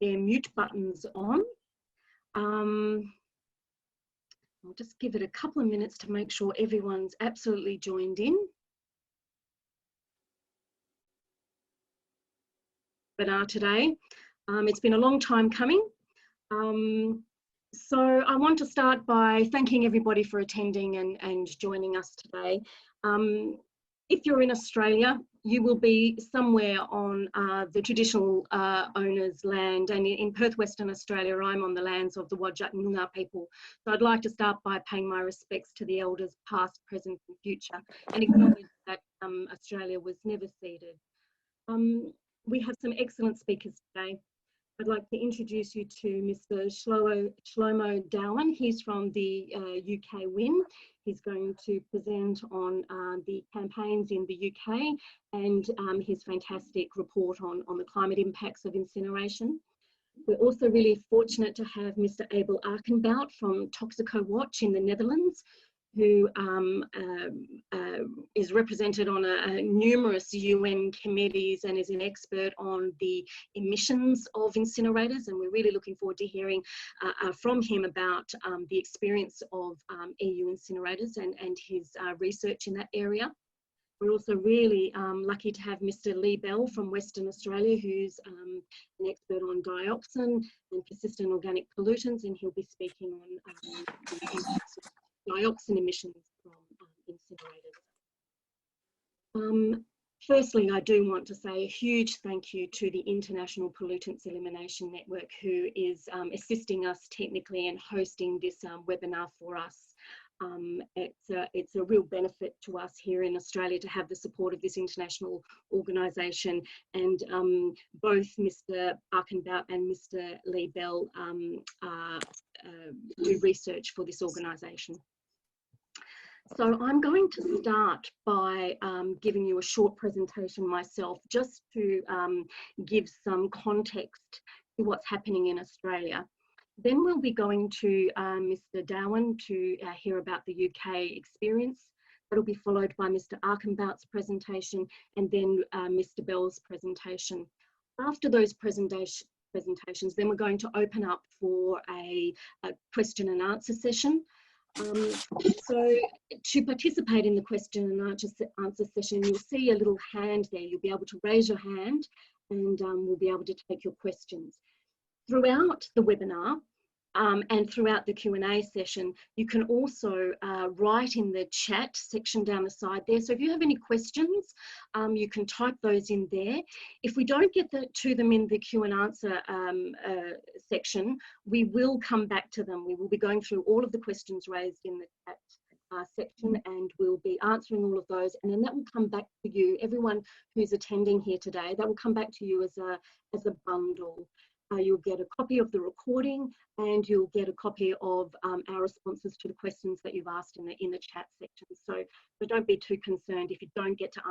their mute buttons on. I'll just give it a couple of minutes to make sure everyone's absolutely joined in. Webinar today. It's been a long time coming. So I want to start by thanking everybody for attending and joining us today. If you're in Australia, you will be somewhere on the traditional owners' land, and in Perth, Western Australia, I'm on the lands of the Whadjuk Noongar people. So I'd like to start by paying my respects to the elders past, present and future, and acknowledge that Australia was never ceded. We have some excellent speakers today. I'd like to introduce you to Mr. Shlomo Dowan. He's from the UK WIN. He's going to present on the campaigns in the UK and his fantastic report on the climate impacts of incineration. We're also really fortunate to have Mr. Abel Arkenbout from Toxico Watch in the Netherlands, who is represented on numerous UN committees and is an expert on the emissions of incinerators, and we're really looking forward to hearing from him about the experience of EU incinerators and his research in that area. We're also really lucky to have Mr. Lee Bell from Western Australia, who's an expert on dioxin and persistent organic pollutants, and he'll be speaking on the impacts of dioxin emissions from incinerators. Firstly, I do want to say a huge thank you to the International Pollutants Elimination Network, who is assisting us technically and hosting this webinar for us. It's a real benefit to us here in Australia to have the support of this international organisation, and both Mr. Arkenbout and Mr. Lee Bell do research for this organisation. So I'm going to start by giving you a short presentation myself, just to give some context to what's happening in Australia. Then we'll be going to Mr. Dowan to hear about the UK experience. That'll be followed by Mr. Arkenbout's presentation, and then Mr. Bell's presentation. After those presentations, then we're going to open up for a question and answer session. So to participate in the question and answer session, you'll see a little hand there. You'll be able to raise your hand, and we'll be able to take your questions. Throughout the webinar and throughout the Q&A session, you can also write in the chat section down the side there. So if you have any questions, you can type those in there. If we don't get to them in the Q and answer section, we will come back to them. We will be going through all of the questions raised in the chat section, and we'll be answering all of those, and then that will come back to you, everyone who's attending here today. That will come back to you as a bundle. You'll get a copy of the recording, and you'll get a copy of our responses to the questions that you've asked in the chat section. So don't be too concerned if you don't get to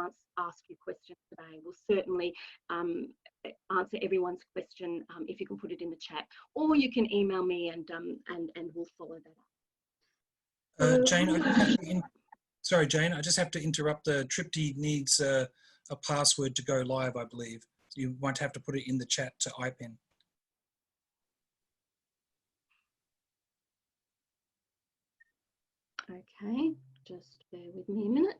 ask your question today. We'll certainly answer everyone's question if you can put it in the chat, or you can email me, and we'll follow that up. Jane, sorry, Jane, I just have to interrupt. The Tripti needs a password to go live, I believe. You might have to put it in the chat to IPEN. Okay, just bear with me a minute.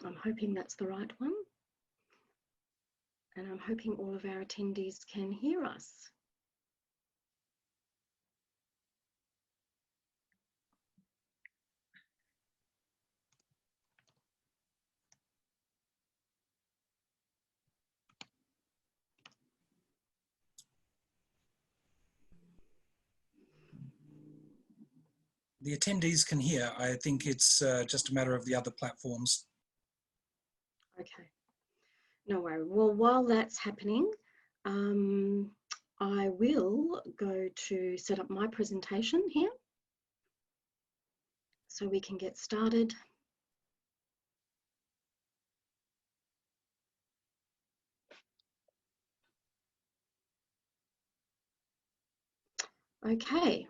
I'm hoping that's the right one. And I'm hoping all of our attendees can hear us. The attendees can hear. I think it's just a matter of the other platforms. Okay, no worry. Well, while that's happening, I will go to set up my presentation here so we can get started. Okay.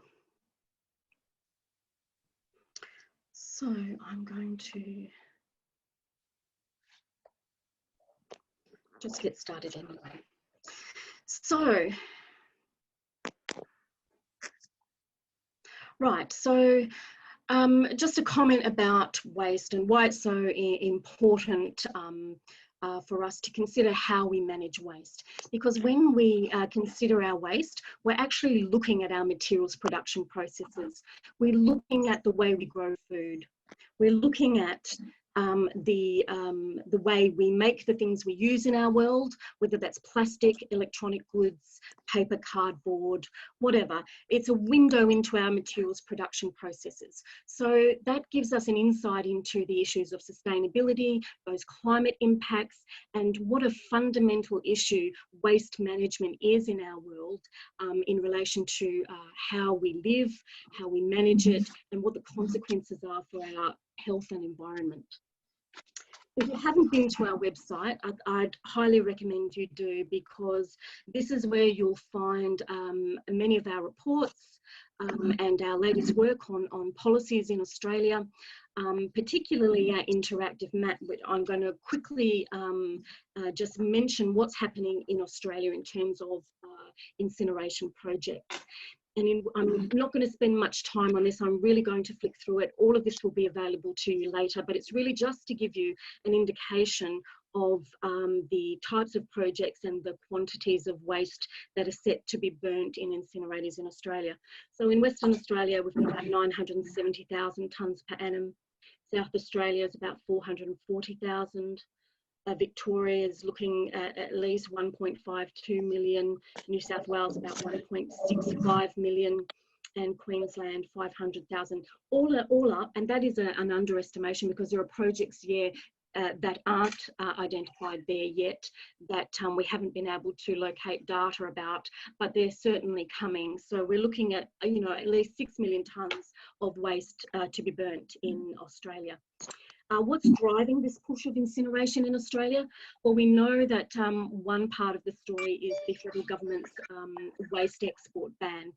So I'm going to just get started anyway. So, right, so just a comment about waste and why it's so important for us to consider how we manage waste. Because when we consider our waste, we're actually looking at our materials production processes. We're looking at the way we grow food. We're looking at the way we make the things we use in our world, whether that's plastic, electronic goods, paper, cardboard, whatever. It's a window into our materials production processes. So that gives us an insight into the issues of sustainability, those climate impacts, and what a fundamental issue waste management is in our world in relation to how we live, how we manage it, and what the consequences are for our health and environment. If you haven't been to our website, I'd highly recommend you do, because this is where you'll find many of our reports and our latest work on policies in Australia, particularly our interactive map, which I'm going to quickly just mention what's happening in Australia in terms of incineration projects. And I'm not going to spend much time on this. I'm really going to flick through it. All of this will be available to you later, but it's really just to give you an indication of the types of projects and the quantities of waste that are set to be burnt in incinerators in Australia. So in Western Australia, we've got about 970,000 tonnes per annum. South Australia is about 440,000. Victoria is looking at least 1.52 million, New South Wales about 1.65 million, and Queensland 500,000. All up, and that is an underestimation, because there are projects here that aren't identified there yet, that we haven't been able to locate data about, but they're certainly coming. So we're looking at, you know, at least 6 million tonnes of waste to be burnt in Australia. What's driving this push of incineration in Australia? Well, we know that one part of the story is the federal government's waste export ban.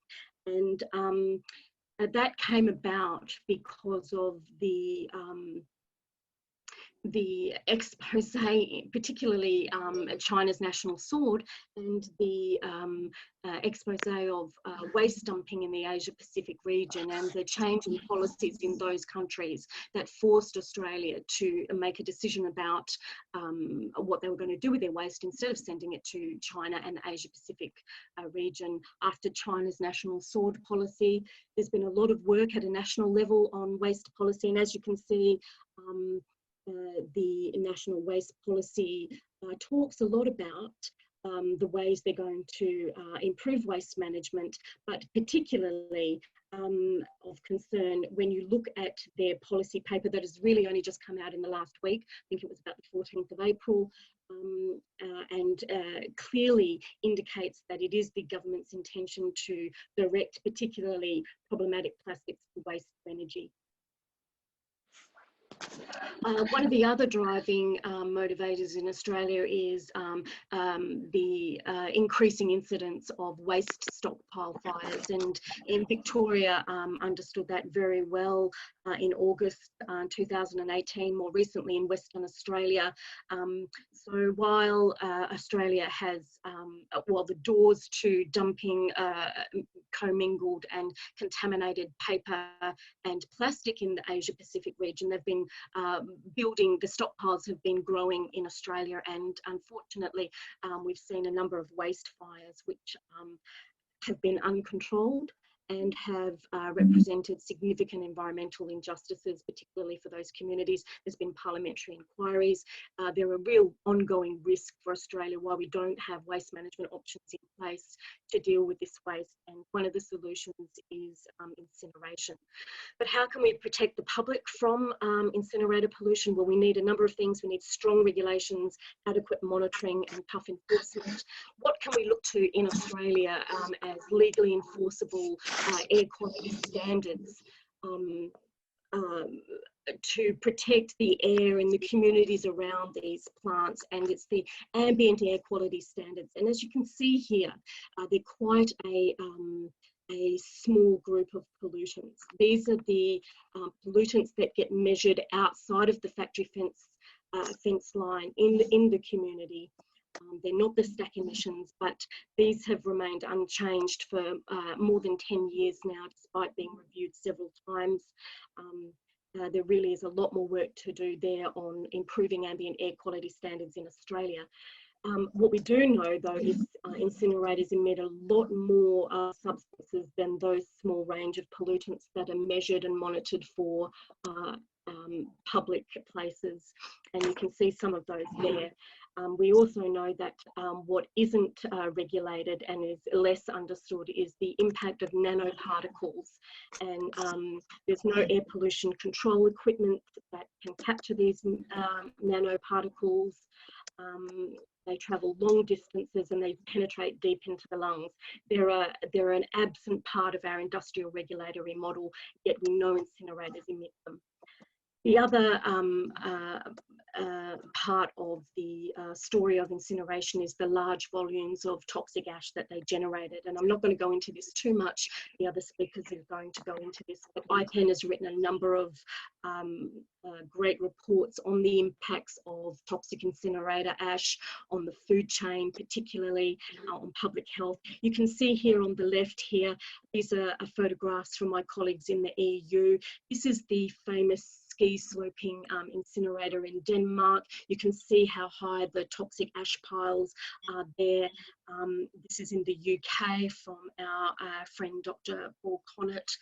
And that came about because of the expose, particularly China's national sword, and the expose of waste dumping in the Asia Pacific region, and the change in policies in those countries that forced Australia to make a decision about what they were going to do with their waste, instead of sending it to China and the Asia Pacific region. After China's national sword policy, there's been a lot of work at a national level on waste policy, and as you can see, the National Waste Policy talks a lot about the ways they're going to improve waste management, but particularly of concern when you look at their policy paper that has really only just come out in the last week. I think it was about the 14th of April, and clearly indicates that it is the government's intention to direct particularly problematic plastics to waste energy. One of the other driving motivators in Australia is the increasing incidence of waste stockpile fires, and in Victoria understood that very well in August 2018, more recently in Western Australia. So while Australia has, well, the doors to dumping commingled and contaminated paper and plastic in the Asia Pacific region, they've been building, the stockpiles have been growing in Australia, and unfortunately we've seen a number of waste fires which have been uncontrolled and have represented significant environmental injustices, particularly for those communities. There's been parliamentary inquiries. There are real ongoing risks for Australia while we don't have waste management options in place to deal with this waste, and one of the solutions is incineration. But how can we protect the public from incinerator pollution? Well, we need a number of things. We need strong regulations, adequate monitoring, and tough enforcement. What can we look to in Australia as legally enforceable air quality standards to protect the air in the communities around these plants? And it's the ambient air quality standards. And as you can see here, they're quite a small group of pollutants. These are the pollutants that get measured outside of the factory fence line in the community. They're not the stack emissions, but these have remained unchanged for more than 10 years now, despite being reviewed several times. There really is a lot more work to do there on improving ambient air quality standards in Australia. What we do know, though, is incinerators emit a lot more substances than those small range of pollutants that are measured and monitored for public places, and you can see some of those there. We also know that what isn't regulated and is less understood is the impact of nanoparticles, and there's no air pollution control equipment that can capture these nanoparticles. They travel long distances and they penetrate deep into the lungs. They're an absent part of our industrial regulatory model, yet we know incinerators emit them. The other part of the story of incineration is the large volumes of toxic ash that they generated. And I'm not going to go into this too much. The other speakers are going to go into this. But IPEN has written a number of great reports on the impacts of toxic incinerator ash on the food chain, particularly on public health. You can see here on the left here, these are photographs from my colleagues in the EU. This is the famous ski sloping incinerator in Denmark. You can see how high the toxic ash piles are there. This is in the UK from our friend Dr. Paul Connett.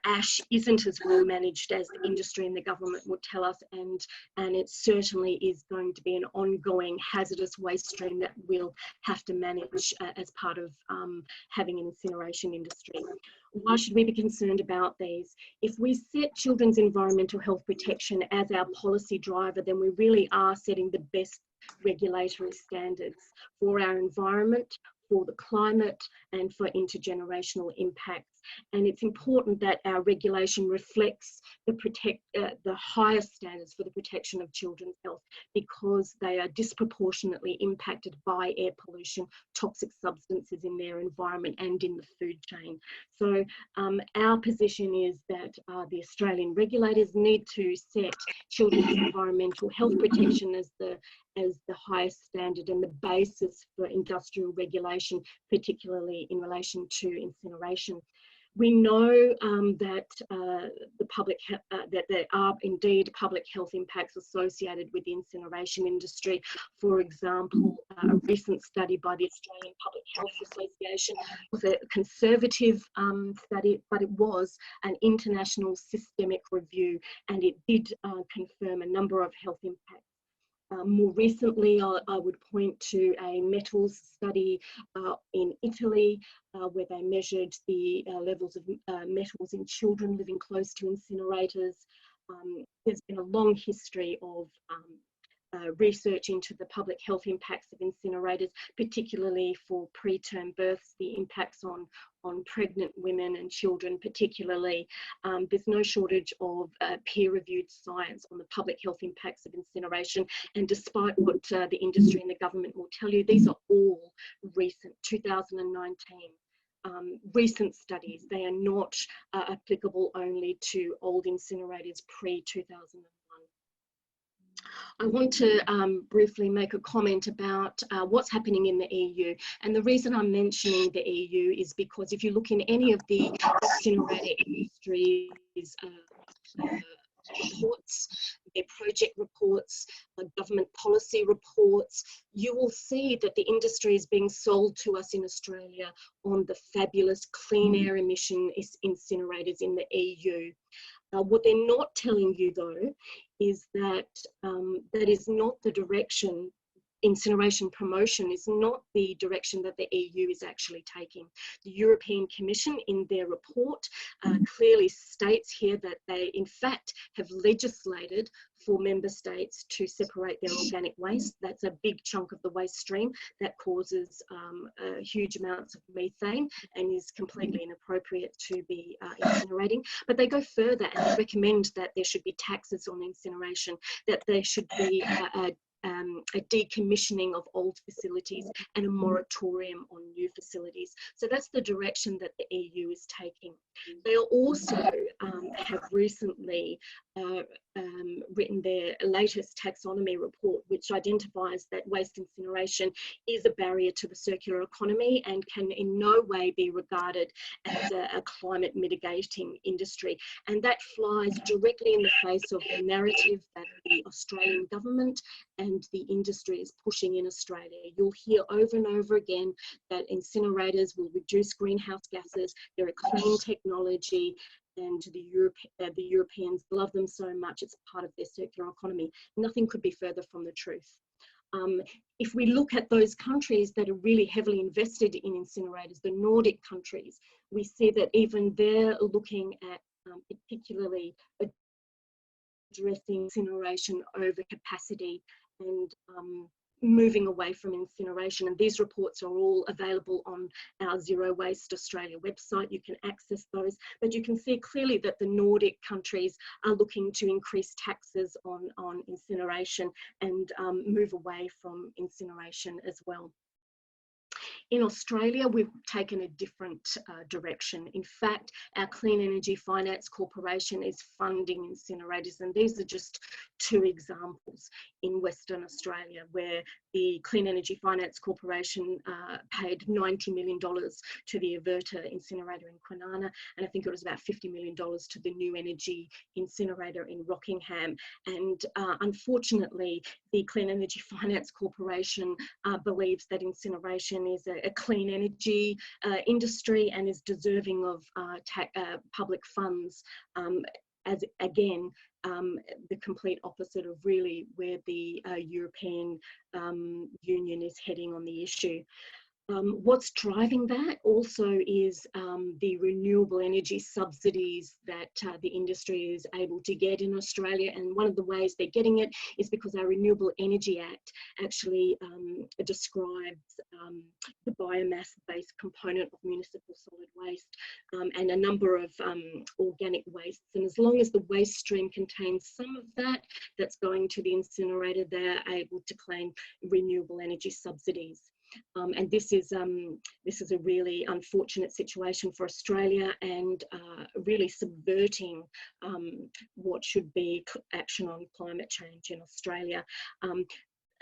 Ash isn't as well managed as the industry and the government would tell us, and it certainly is going to be an ongoing hazardous waste stream that we'll have to manage as part of having an incineration industry. Why should we be concerned about these? If we set children's environmental health protection as our policy driver, then we really are setting the best regulatory standards for our environment, for the climate, and for intergenerational impacts. And it's important that our regulation reflects the highest standards for the protection of children's health, because they are disproportionately impacted by air pollution, toxic substances in their environment and in the food chain. So our position is that the Australian regulators need to set children's environmental health protection as the highest standard and the basis for industrial regulation, particularly in relation to incineration. We know that that there are indeed public health impacts associated with the incineration industry. For example, a recent study by the Australian Public Health Association was a conservative study, but it was an international systemic review, and it did confirm a number of health impacts. More recently, I would point to a metals study in Italy, where they measured the levels of metals in children living close to incinerators. There's been a long history of research into the public health impacts of incinerators, particularly for preterm births, the impacts on pregnant women and children particularly. There's no shortage of peer-reviewed science on the public health impacts of incineration, and despite what the industry and the government will tell you, these are all recent, 2019. Recent studies. They are not applicable only to old incinerators pre-2001. I want to briefly make a comment about what's happening in the EU. And the reason I'm mentioning the EU is because if you look in any of the incinerator industries reports, their project reports, government policy reports, you will see that the industry is being sold to us in Australia on the fabulous clean air emission incinerators in the EU. What they're not telling you, though, is that that is not the direction. Incineration promotion is not the direction that the EU is actually taking. The European Commission, in their report, clearly states here that they, in fact, have legislated for member states to separate their organic waste. That's a big chunk of the waste stream that causes huge amounts of methane and is completely inappropriate to be incinerating. But they go further and recommend that there should be taxes on incineration, that there should be a decommissioning of old facilities and a moratorium on new facilities. So that's the direction that the EU is taking. They also have recently written their latest taxonomy report, which identifies that waste incineration is a barrier to the circular economy and can in no way be regarded as a climate mitigating industry. And that flies directly in the face of the narrative that the Australian government and the industry is pushing in Australia. You'll hear over and over again that incinerators will reduce greenhouse gases, they're a clean technology, and the Europeans love them so much, it's part of their circular economy. Nothing could be further from the truth. If we look at those countries that are really heavily invested in incinerators, the Nordic countries, we see that even they're looking at particularly addressing incineration over capacity and moving away from incineration. And these reports are all available on our Zero Waste Australia website. You can access those, but you can see clearly that the Nordic countries are looking to increase taxes on incineration and move away from incineration as well. In Australia, we've taken a different direction. In fact, our Clean Energy Finance Corporation is funding incinerators, and these are just two examples in Western Australia, where the Clean Energy Finance Corporation paid $90 million to the Averta incinerator in Kwinana, and I think it was about $50 million to the New Energy incinerator in Rockingham. And unfortunately, the Clean Energy Finance Corporation believes that incineration is a clean energy industry and is deserving of public funds, as again, the complete opposite of really where the European Union is heading on the issue. What's driving that also is the renewable energy subsidies that the industry is able to get in Australia. And one of the ways they're getting it is because our Renewable Energy Act actually describes the biomass-based component of municipal solid waste and a number of organic wastes. And as long as the waste stream contains some of that that's going to the incinerator, they're able to claim renewable energy subsidies. And this is a really unfortunate situation for Australia and really subverting what should be action on climate change in Australia.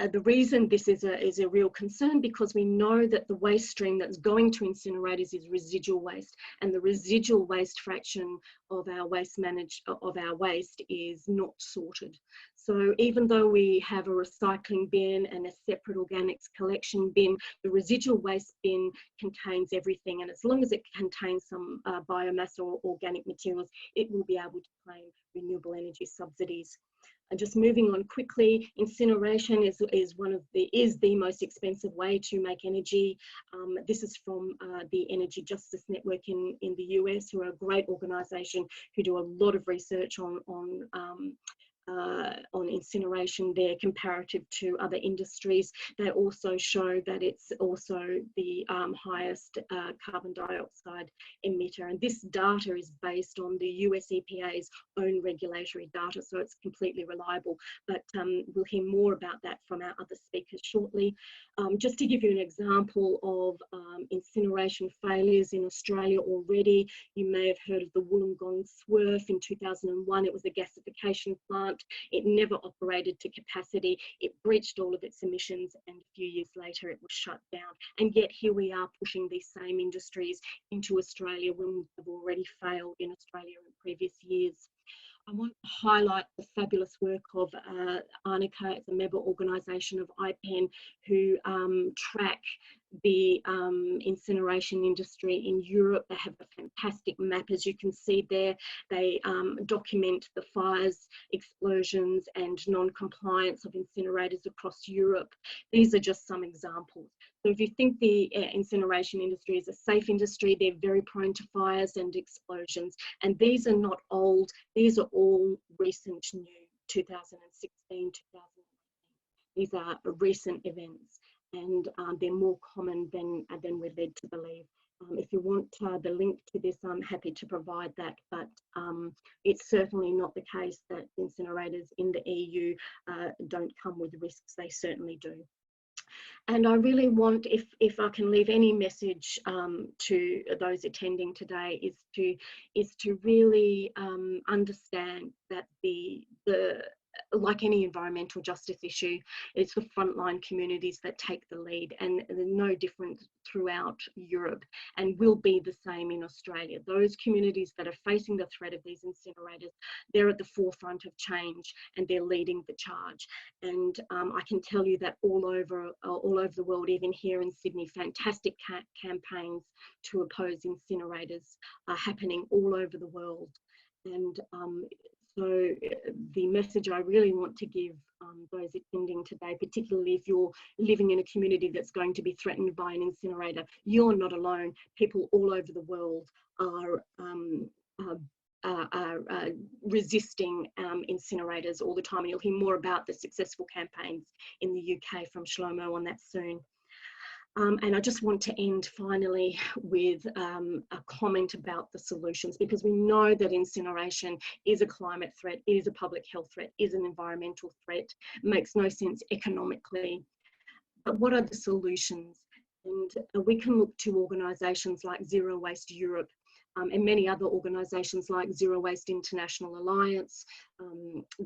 The reason this is a real concern, because we know that the waste stream that's going to incinerators is residual waste, and the residual waste fraction of our waste is not sorted. So even though we have a recycling bin and a separate organics collection bin, the residual waste bin contains everything, and as long as it contains some biomass or organic materials, it will be able to claim renewable energy subsidies. And just moving on quickly, incineration is the most expensive way to make energy. This is from the Energy Justice Network in the US, who are a great organisation who do a lot of research on incineration there comparative to other industries. They also show that it's also the highest carbon dioxide emitter. And this data is based on the US EPA's own regulatory data, so it's completely reliable. But we'll hear more about that from our other speakers shortly. Just to give you an example of incineration failures in Australia already, you may have heard of the Wollongong SWRF in 2001. It was a gasification plant. It never operated to capacity. It breached all of its emissions, and a few years later it was shut down. And yet here we are pushing these same industries into Australia when they've already failed in Australia in previous years. I want to highlight the fabulous work of Arnica. It's a member organisation of IPEN who track the incineration industry in Europe. They have a fantastic map, as you can see there. They document the fires, explosions and non-compliance of incinerators across Europe. These are just some examples. So if you think the incineration industry is a safe industry, they're very prone to fires and explosions. And these are not old, these are all recent new, 2016, 2018. These are recent events, and they're more common than we're led to believe. If you want the link to this, I'm happy to provide that, but it's certainly not the case that incinerators in the EU don't come with risks. They certainly do. And I really want, if I can leave any message to those attending today, is to really understand that like any environmental justice issue, it's the frontline communities that take the lead, and they're no different throughout Europe and will be the same in Australia. Those communities that are facing the threat of these incinerators, they're at the forefront of change and they're leading the charge. And I can tell you that all over the world, even here in Sydney, fantastic campaigns to oppose incinerators are happening all over the world. And so the message I really want to give those attending today, particularly if you're living in a community that's going to be threatened by an incinerator, you're not alone. People all over the world are resisting incinerators all the time. And you'll hear more about the successful campaigns in the UK from Shlomo on that soon. And I just want to end finally with a comment about the solutions, because we know that incineration is a climate threat, is a public health threat, is an environmental threat. It makes no sense economically. But what are the solutions? And we can look to organisations like Zero Waste Europe, and many other organisations like Zero Waste International Alliance,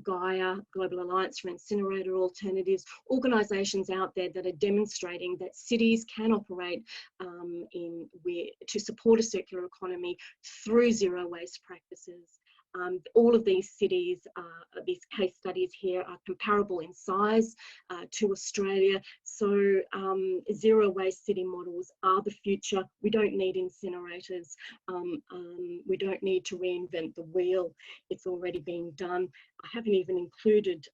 Gaia, Global Alliance for Incinerator Alternatives, organisations out there that are demonstrating that cities can operate to support a circular economy through zero waste practices. All of these cities, these case studies here are comparable in size to Australia. So zero waste city models are the future. We don't need incinerators. We don't need to reinvent the wheel. It's already been done. I haven't even included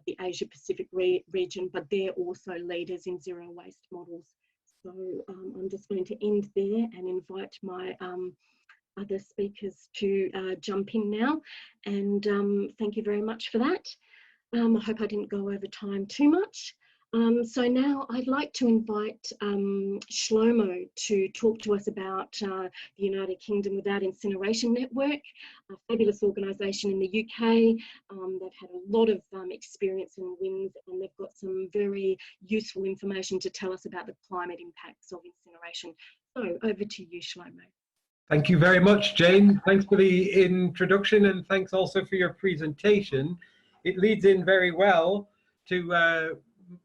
the Asia Pacific region, but they're also leaders in zero waste models. So I'm just going to end there and invite my other speakers to jump in now, and thank you very much for that. I hope I didn't go over time too much. So now I'd like to invite Shlomo to talk to us about the United Kingdom Without Incineration Network, a fabulous organisation in the UK. They've had a lot of experience and wins, and they've got some very useful information to tell us about the climate impacts of incineration. So over to you, Shlomo. Thank you very much, Jane. Thanks for the introduction, and thanks also for your presentation. It leads in very well to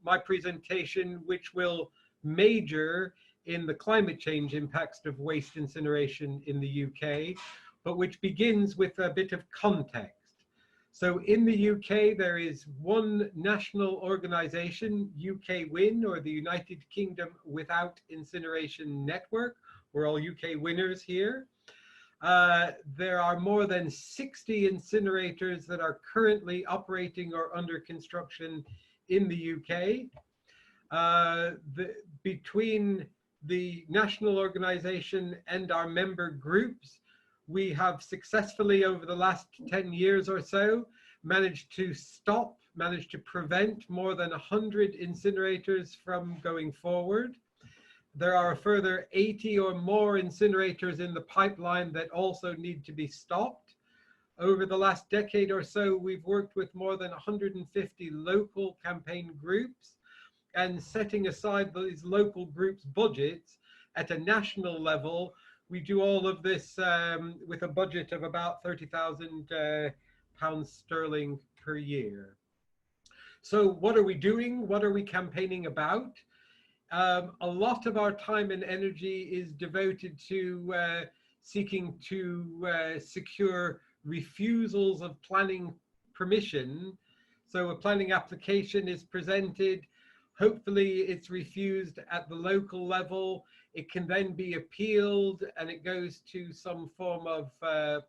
my presentation, which will major in the climate change impacts of waste incineration in the UK, but which begins with a bit of context. So in the UK, there is one national organisation, UK WIN, or the United Kingdom Without Incineration Network. We're all UK winners here. There are more than 60 incinerators that are currently operating or under construction in the UK. Between the national organisation and our member groups, we have successfully, over the last 10 years or so, managed to prevent more than 100 incinerators from going forward. There are a further 80 or more incinerators in the pipeline that also need to be stopped. Over the last decade or so, we've worked with more than 150 local campaign groups, and setting aside these local groups' budgets at a national level, we do all of this with a budget of about £30,000 sterling per year. So what are we doing? What are we campaigning about? A lot of our time and energy is devoted to seeking to secure refusals of planning permission. So a planning application is presented, hopefully it's refused at the local level, it can then be appealed and it goes to some form of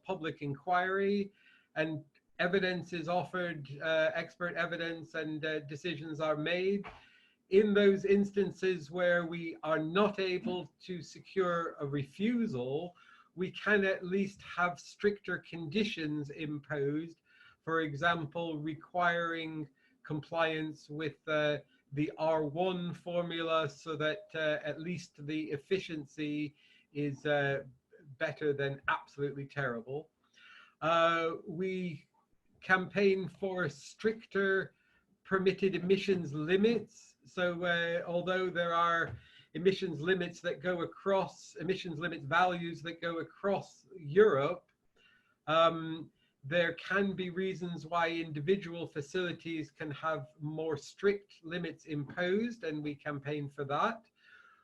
public inquiry, and evidence is offered, expert evidence, and decisions are made. In those instances where we are not able to secure a refusal, we can at least have stricter conditions imposed, for example, requiring compliance with the R1 formula so that at least the efficiency is better than absolutely terrible. We campaign for stricter permitted emissions limits. So although there are emissions limits that go across, emissions limit values that go across Europe, there can be reasons why individual facilities can have more strict limits imposed, and we campaign for that.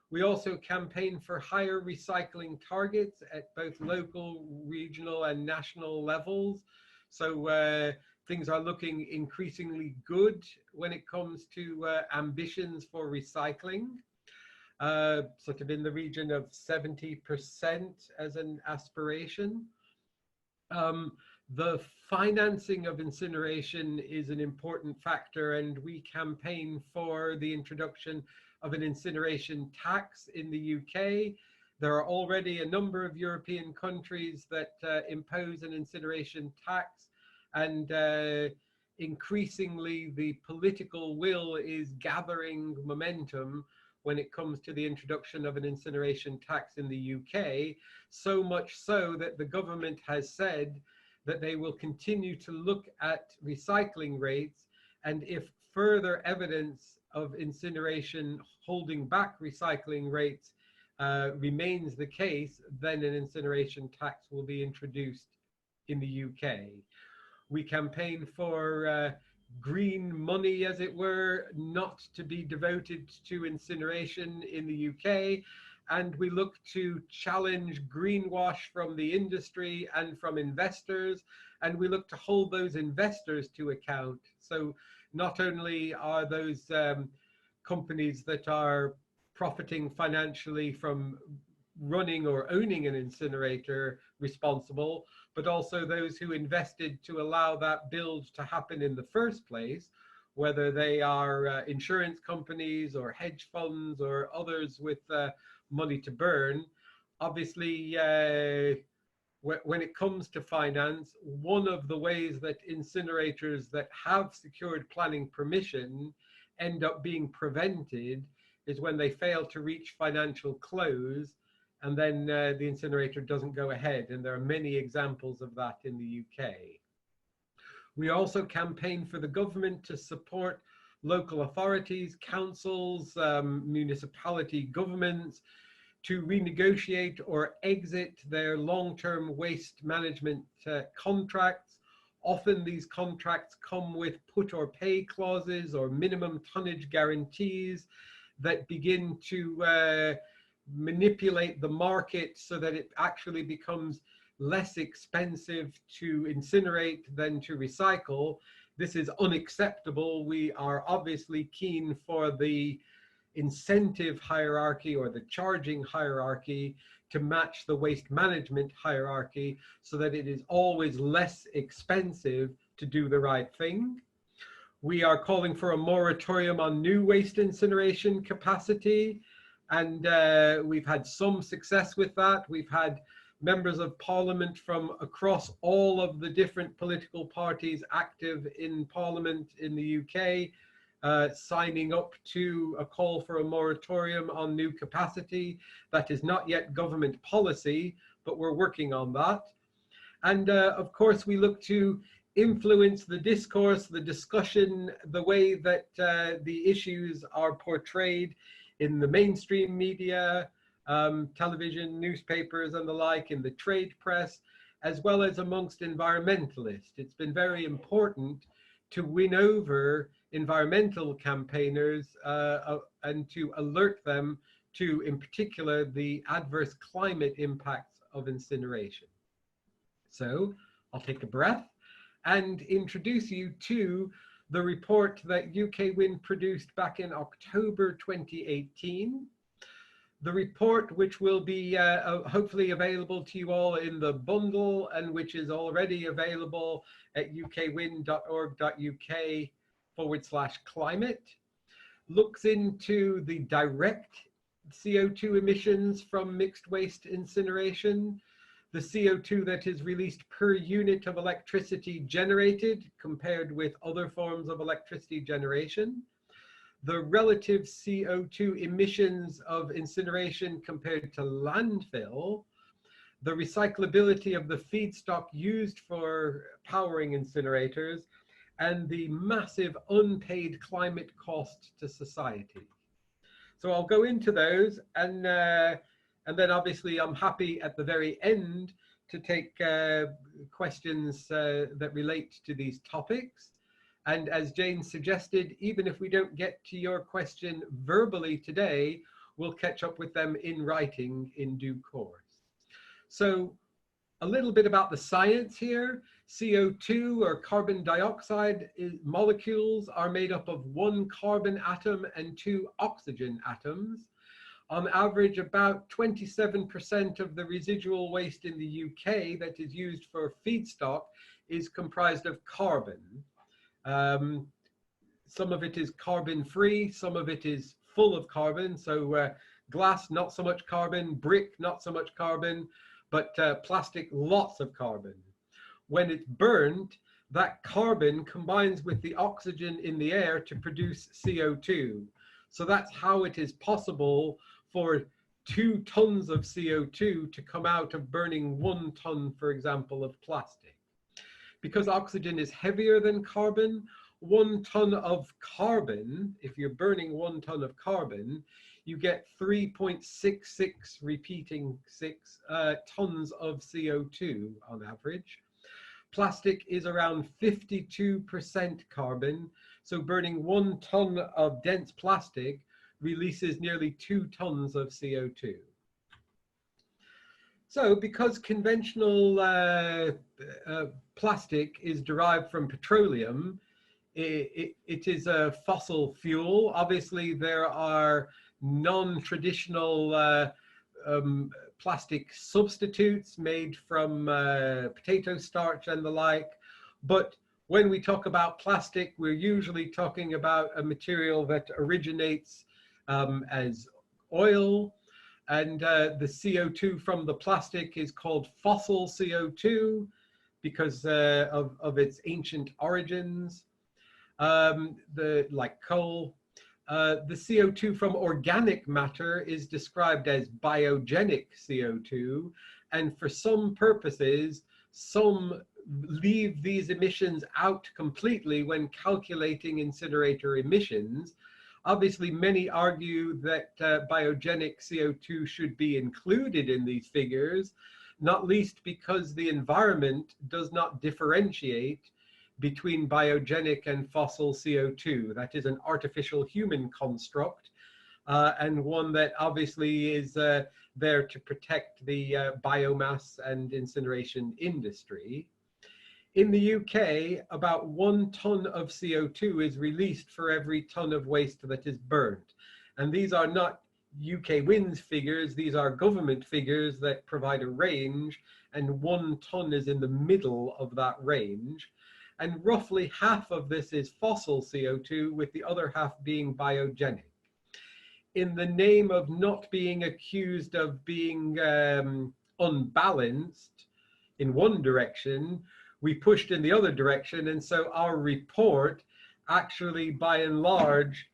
We also campaign for higher recycling targets at both local, regional, and national levels. So things are looking increasingly good when it comes to ambitions for recycling, sort of in the region of 70% as an aspiration. The financing of incineration is an important factor, and we campaign for the introduction of an incineration tax in the UK. There are already a number of European countries that impose an incineration tax, and increasingly the political will is gathering momentum when it comes to the introduction of an incineration tax in the UK, so much so that the government has said that they will continue to look at recycling rates, and if further evidence of incineration holding back recycling rates remains the case, then an incineration tax will be introduced in the UK. We campaign for green money, as it were, not to be devoted to incineration in the UK, and we look to challenge greenwash from the industry and from investors, and we look to hold those investors to account. So not only are those companies that are profiting financially from running or owning an incinerator responsible, but also those who invested to allow that build to happen in the first place, whether they are insurance companies or hedge funds or others with money to burn. Obviously, when it comes to finance, one of the ways that incinerators that have secured planning permission end up being prevented is when they fail to reach financial close, and then the incinerator doesn't go ahead. And there are many examples of that in the UK. We also campaign for the government to support local authorities, councils, municipality governments to renegotiate or exit their long-term waste management contracts. Often these contracts come with put or pay clauses or minimum tonnage guarantees that begin to manipulate the market so that it actually becomes less expensive to incinerate than to recycle. This is unacceptable. We are obviously keen for the incentive hierarchy or the charging hierarchy to match the waste management hierarchy so that it is always less expensive to do the right thing. We are calling for a moratorium on new waste incineration capacity, and we've had some success with that. We've had members of parliament from across all of the different political parties active in parliament in the UK signing up to a call for a moratorium on new capacity. That is not yet government policy, but we're working on that. And of course, we look to influence the discourse, the discussion, the way that the issues are portrayed in the mainstream media, television, newspapers and the like, in the trade press, as well as amongst environmentalists. It's been very important to win over environmental campaigners and to alert them to, in particular, the adverse climate impacts of incineration. So I'll take a breath and introduce you to the report that UK Wind produced back in October 2018. The report, which will be hopefully available to you all in the bundle and which is already available at ukwind.org.uk/climate, looks into the direct CO2 emissions from mixed waste incineration, the CO2 that is released per unit of electricity generated compared with other forms of electricity generation, the relative CO2 emissions of incineration compared to landfill, the recyclability of the feedstock used for powering incinerators, and the massive unpaid climate cost to society. So I'll go into those, and then obviously I'm happy at the very end to take questions that relate to these topics. And as Jane suggested, even if we don't get to your question verbally today, we'll catch up with them in writing in due course. So a little bit about the science here. CO2, or carbon dioxide, molecules are made up of 1 carbon atom and 2 oxygen atoms. On average, about 27% of the residual waste in the UK that is used for feedstock is comprised of carbon. Some of it is carbon free, some of it is full of carbon. So glass, not so much carbon; brick, not so much carbon; but plastic, lots of carbon. When it's burned, that carbon combines with the oxygen in the air to produce CO2. So that's how it is possible for 2 tons of CO2 to come out of burning 1 ton, for example, of plastic. Because oxygen is heavier than carbon, 1 ton of carbon, if you're burning 1 ton of carbon, you get 3.66 repeating 6 tons of CO2 on average. Plastic is around 52% carbon, so burning 1 ton of dense plastic releases nearly 2 tons of CO2. So because conventional plastic is derived from petroleum, it is a fossil fuel. Obviously, there are non-traditional plastic substitutes made from potato starch and the like. But when we talk about plastic, we're usually talking about a material that originates as oil. And the CO2 from the plastic is called fossil CO2 because of its ancient origins, like coal. The CO2 from organic matter is described as biogenic CO2, and for some purposes, some leave these emissions out completely when calculating incinerator emissions. Obviously, many argue that biogenic CO2 should be included in these figures, not least because the environment does not differentiate between biogenic and fossil CO2. That is an artificial human construct, and one that obviously is there to protect the biomass and incineration industry. In the UK, about 1 ton of CO2 is released for every ton of waste that is burnt. And these are not UK WINS figures, these are government figures that provide a range, and 1 ton is in the middle of that range. And roughly half of this is fossil CO2, with the other half being biogenic. In the name of not being accused of being unbalanced in one direction, we pushed in the other direction. And so our report actually, by and large,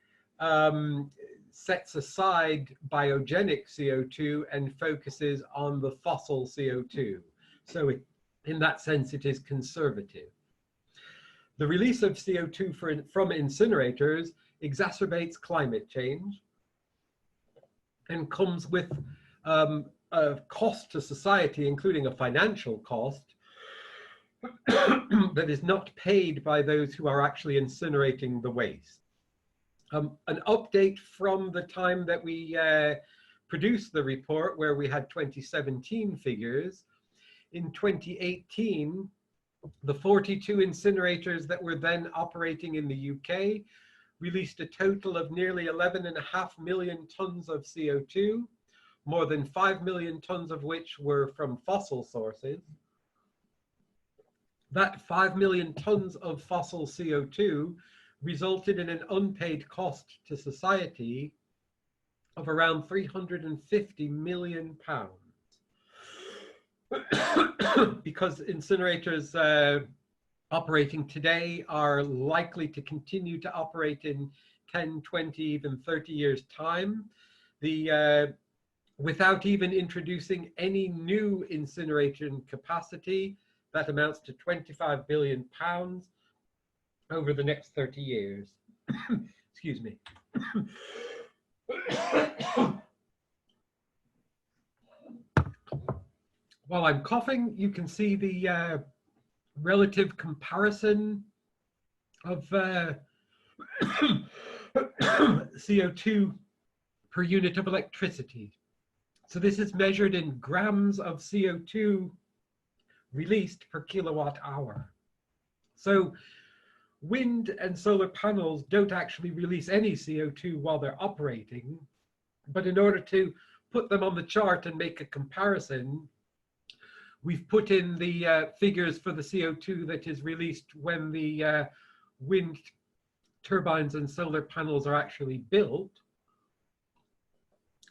sets aside biogenic CO2 and focuses on the fossil CO2. So in that sense, it is conservative. The release of CO2 from incinerators exacerbates climate change and comes with a cost to society, including a financial cost, that is not paid by those who are actually incinerating the waste. An update from the time that we produced the report, where we had 2017 figures. In 2018, the 42 incinerators that were then operating in the UK released a total of nearly 11.5 million tons of CO2, more than 5 million tons of which were from fossil sources. That 5 million tons of fossil CO2 resulted in an unpaid cost to society of around £350 million. Because incinerators operating today are likely to continue to operate in 10, 20, even 30 years' time. Without even introducing any new incineration capacity, that amounts to £25 billion over the next 30 years. Excuse me. While I'm coughing, you can see the relative comparison of CO2 per unit of electricity. So this is measured in grams of CO2 released per kilowatt hour. So wind and solar panels don't actually release any CO2 while they're operating, but in order to put them on the chart and make a comparison, we've put in the figures for the CO2 that is released when the wind turbines and solar panels are actually built.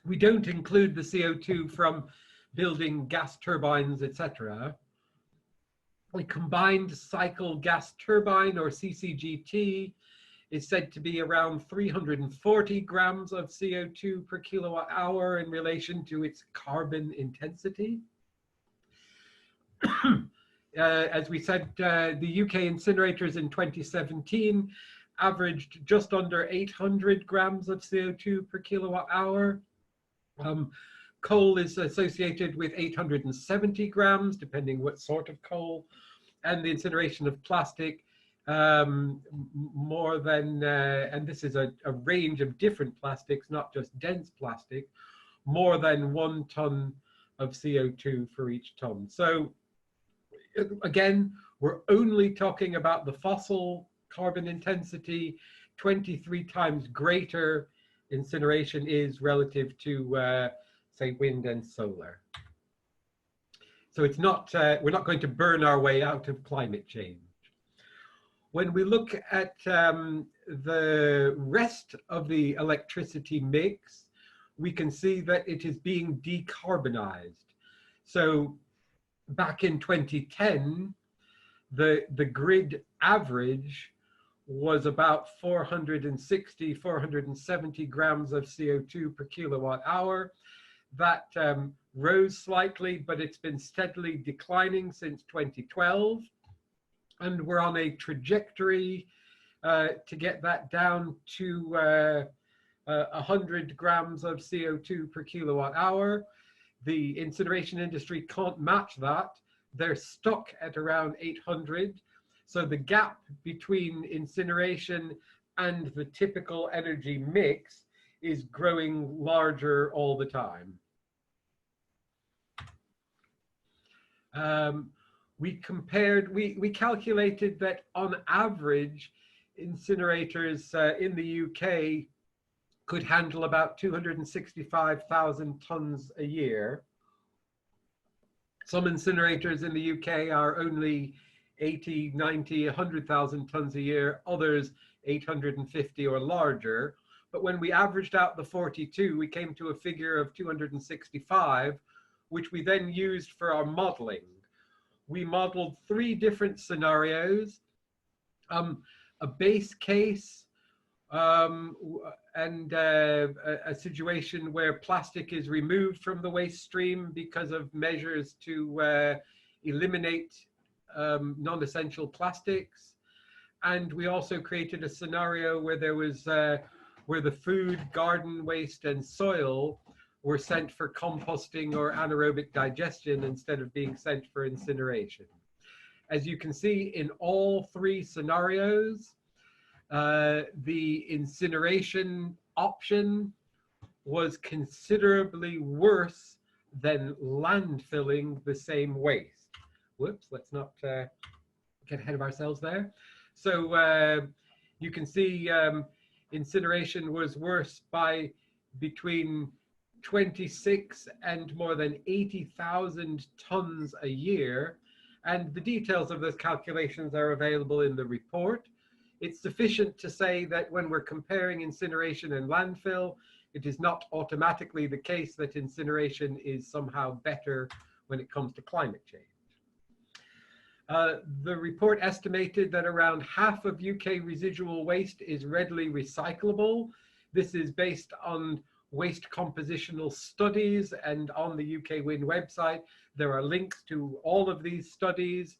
We don't include the CO2 from building gas turbines, etc. A combined cycle gas turbine, or CCGT, is said to be around 340 grams of CO2 per kilowatt hour in relation to its carbon intensity. As we said, the UK incinerators in 2017 averaged just under 800 grams of CO2 per kilowatt hour. Coal is associated with 870 grams, depending what sort of coal, and the incineration of plastic more than, and this is a range of different plastics, not just dense plastic, more than 1 ton of CO2 for each ton. So again, we're only talking about the fossil carbon intensity. 23 times greater incineration is relative to, say, wind and solar. So it's not, we're not going to burn our way out of climate change. When we look at the rest of the electricity mix, we can see that it is being decarbonized. So back in 2010, the grid average was about 460, 470 grams of CO2 per kilowatt hour. That rose slightly, but it's been steadily declining since 2012. And we're on a trajectory to get that down to 100 grams of CO2 per kilowatt hour. The incineration industry can't match that. They're stuck at around 800. So the gap between incineration and the typical energy mix is growing larger all the time. We calculated that on average, incinerators in the UK could handle about 265,000 tons a year. Some incinerators in the UK are only 80, 90, 100,000 tons a year, others 850 or larger. But when we averaged out the 42, we came to a figure of 265, which we then used for our modeling. We modeled 3 different scenarios, a base case, and a situation where plastic is removed from the waste stream because of measures to eliminate non-essential plastics. And we also created a scenario where there was where the food, garden waste, and soil were sent for composting or anaerobic digestion instead of being sent for incineration. As you can see, in all 3 scenarios, the incineration option was considerably worse than landfilling the same waste. Whoops, let's not get ahead of ourselves there. So you can see incineration was worse by between 26 and more than 80,000 tons a year. And the details of those calculations are available in the report. It's sufficient to say that when we're comparing incineration and landfill, it is not automatically the case that incineration is somehow better when it comes to climate change. The report estimated that around half of UK residual waste is readily recyclable. This is based on waste compositional studies, and on the UK Wind website, there are links to all of these studies.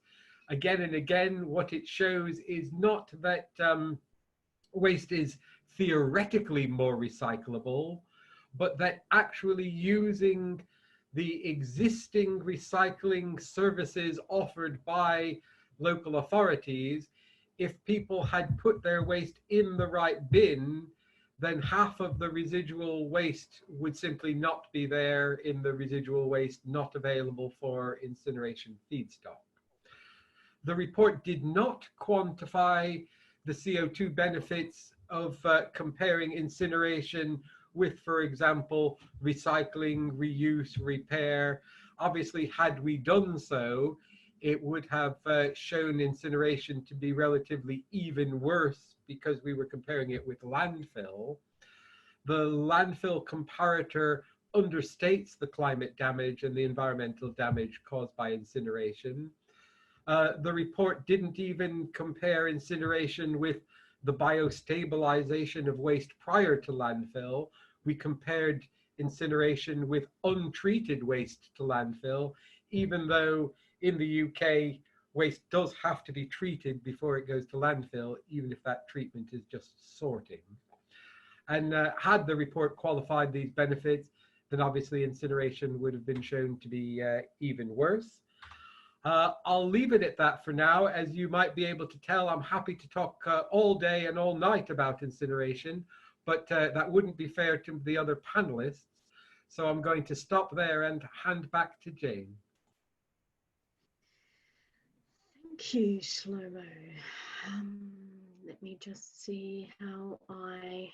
Again and again, what it shows is not that waste is theoretically more recyclable, but that actually using the existing recycling services offered by local authorities, if people had put their waste in the right bin, then half of the residual waste would simply not be there in the residual waste not available for incineration feedstock. The report did not quantify the CO2 benefits of comparing incineration with, for example, recycling, reuse, repair. Obviously, had we done so, it would have shown incineration to be relatively even worse because we were comparing it with landfill. The landfill comparator understates the climate damage and the environmental damage caused by incineration. The report didn't even compare incineration with the biostabilization of waste prior to landfill. We compared incineration with untreated waste to landfill, even though in the UK, waste does have to be treated before it goes to landfill, even if that treatment is just sorting. And had the report qualified these benefits, then obviously incineration would have been shown to be even worse. I'll leave it at that for now. As you might be able to tell, I'm happy to talk all day and all night about incineration, but that wouldn't be fair to the other panelists. So I'm going to stop there and hand back to Jane. Thank you, Shlomo. Let me just see how I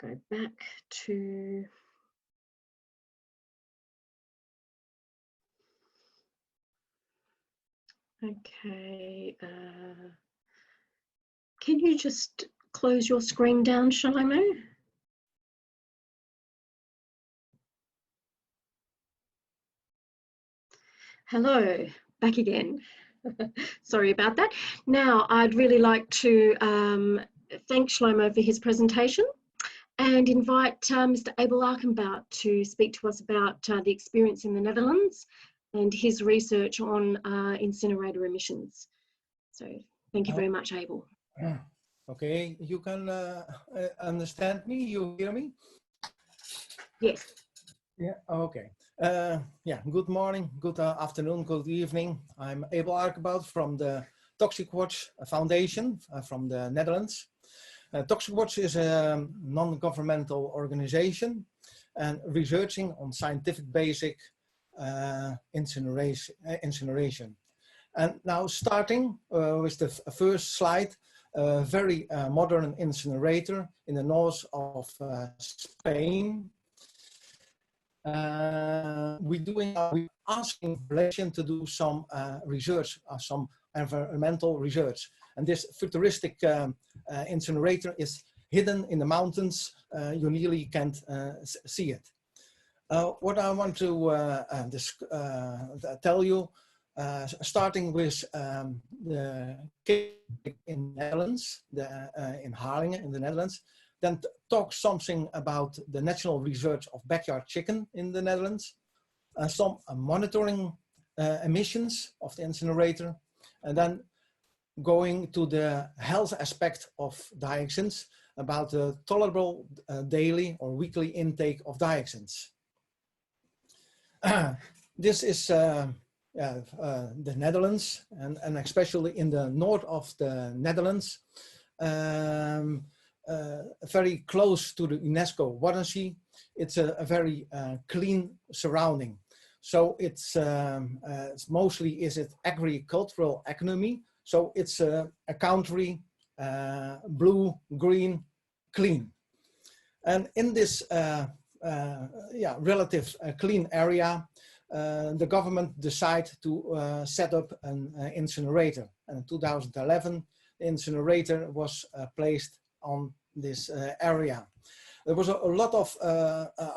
go back to... Okay, can you just close your screen down, Shlomo? Hello, back again. Sorry about that. Now, I'd really like to thank Shlomo for his presentation and invite Mr. Abel Archambaut to speak to us about the experience in the Netherlands and his research on incinerator emissions. So thank you very much, Abel. Okay, you can understand me, you hear me? Yes. Yeah, okay. Yeah, good morning, good afternoon, good evening. I'm Abel Archambaut from the Toxic Watch Foundation from the Netherlands. Toxic Watch is a non-governmental organization and researching on scientific basic incineration. And now starting with the first slide, a very modern incinerator in the north of Spain. We're asking relation to do some research, some environmental research. And this futuristic incinerator is hidden in the mountains. You nearly can't see it. What I want to tell you, starting with the in the Netherlands, in Harlingen in the Netherlands, then talk something about the national research of backyard chicken in the Netherlands, some monitoring emissions of the incinerator, and then going to the health aspect of dioxins, about the tolerable daily or weekly intake of dioxins. This is the Netherlands, and especially in the north of the Netherlands, very close to the UNESCO Waddenzee. It's a very clean surrounding. So it's mostly is it agricultural economy. So it's a country blue, green, clean. And in this relative clean area, the government decided to set up an incinerator. And in 2011, the incinerator was placed on this area. There was a lot of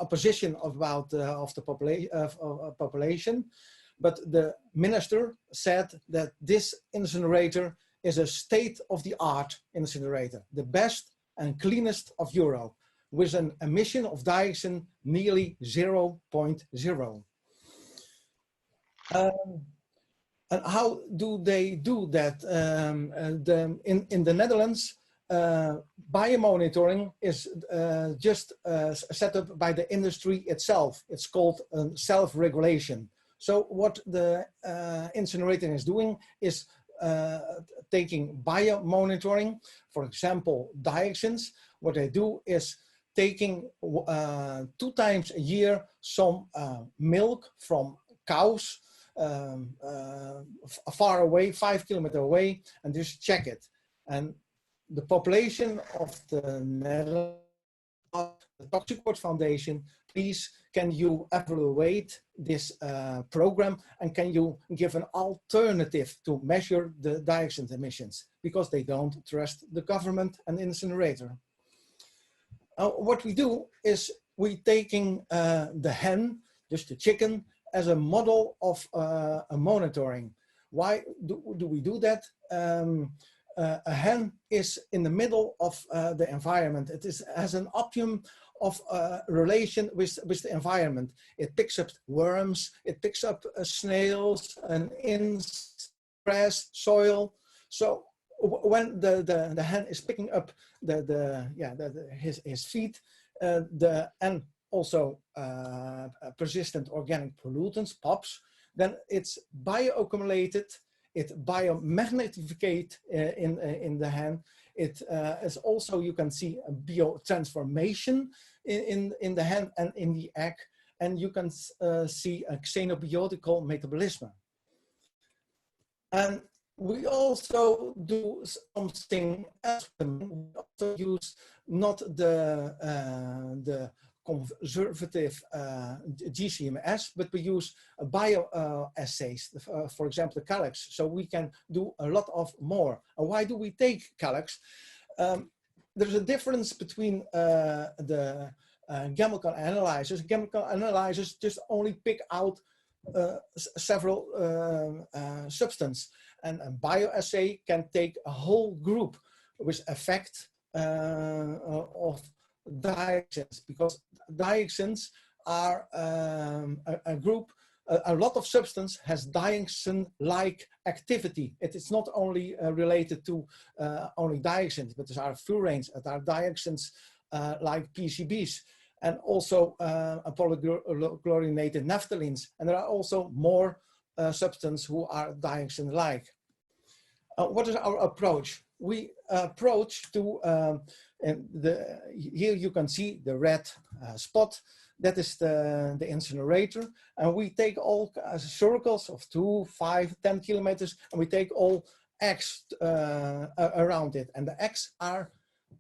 opposition about of the population. but the minister said that this incinerator is a state-of-the-art incinerator, the best and cleanest of Europe, with an emission of dioxin nearly 0.0. And how do they do that? In the Netherlands, biomonitoring is just set up by the industry itself. It's called self-regulation. So what the incinerator is doing is taking biomonitoring, for example, dioxins. What they do is taking 2 times a year some milk from cows far away, 5 kilometers away, and just check it. And the population of the Netherlands, the Toxic Waste Foundation, please, can you evaluate this program, and can you give an alternative to measure the dioxin emissions, because they don't trust the government and incinerator. What we do is we taking the hen, just the chicken, as a model of a monitoring. Why do we do that? A hen is in the middle of the environment. It has an optimum of relation with the environment. It picks up worms, it picks up snails and insects, grass, soil. So when the hen is picking up his feed, and also persistent organic pollutants, POPs, then it's bioaccumulated, it biomagnificates in the hen. It is also, you can see a biotransformation in the hen and in the egg, and you can see a xenobiotical metabolism. And we also do something else. We also use not the conservative GCMS, but we use bioassays, for example, the calyx. So we can do a lot of more. And why do we take calyx? There's a difference between the chemical analyzers. Chemical analyzers just only pick out several substances, and a bioassay can take a whole group with effect of dioxins, because dioxins are a group, a lot of substance has dioxin-like activity. It is not only related to only dioxins, but there are furanes, there are dioxins like PCBs, and also polychlorinated naphthalines, and there are also more substances who are dioxin-like. What is our approach? We approach to, here you can see the red spot, that is the incinerator, and we take all circles of 2, 5, 10 kilometers, and we take all eggs around it, and the eggs are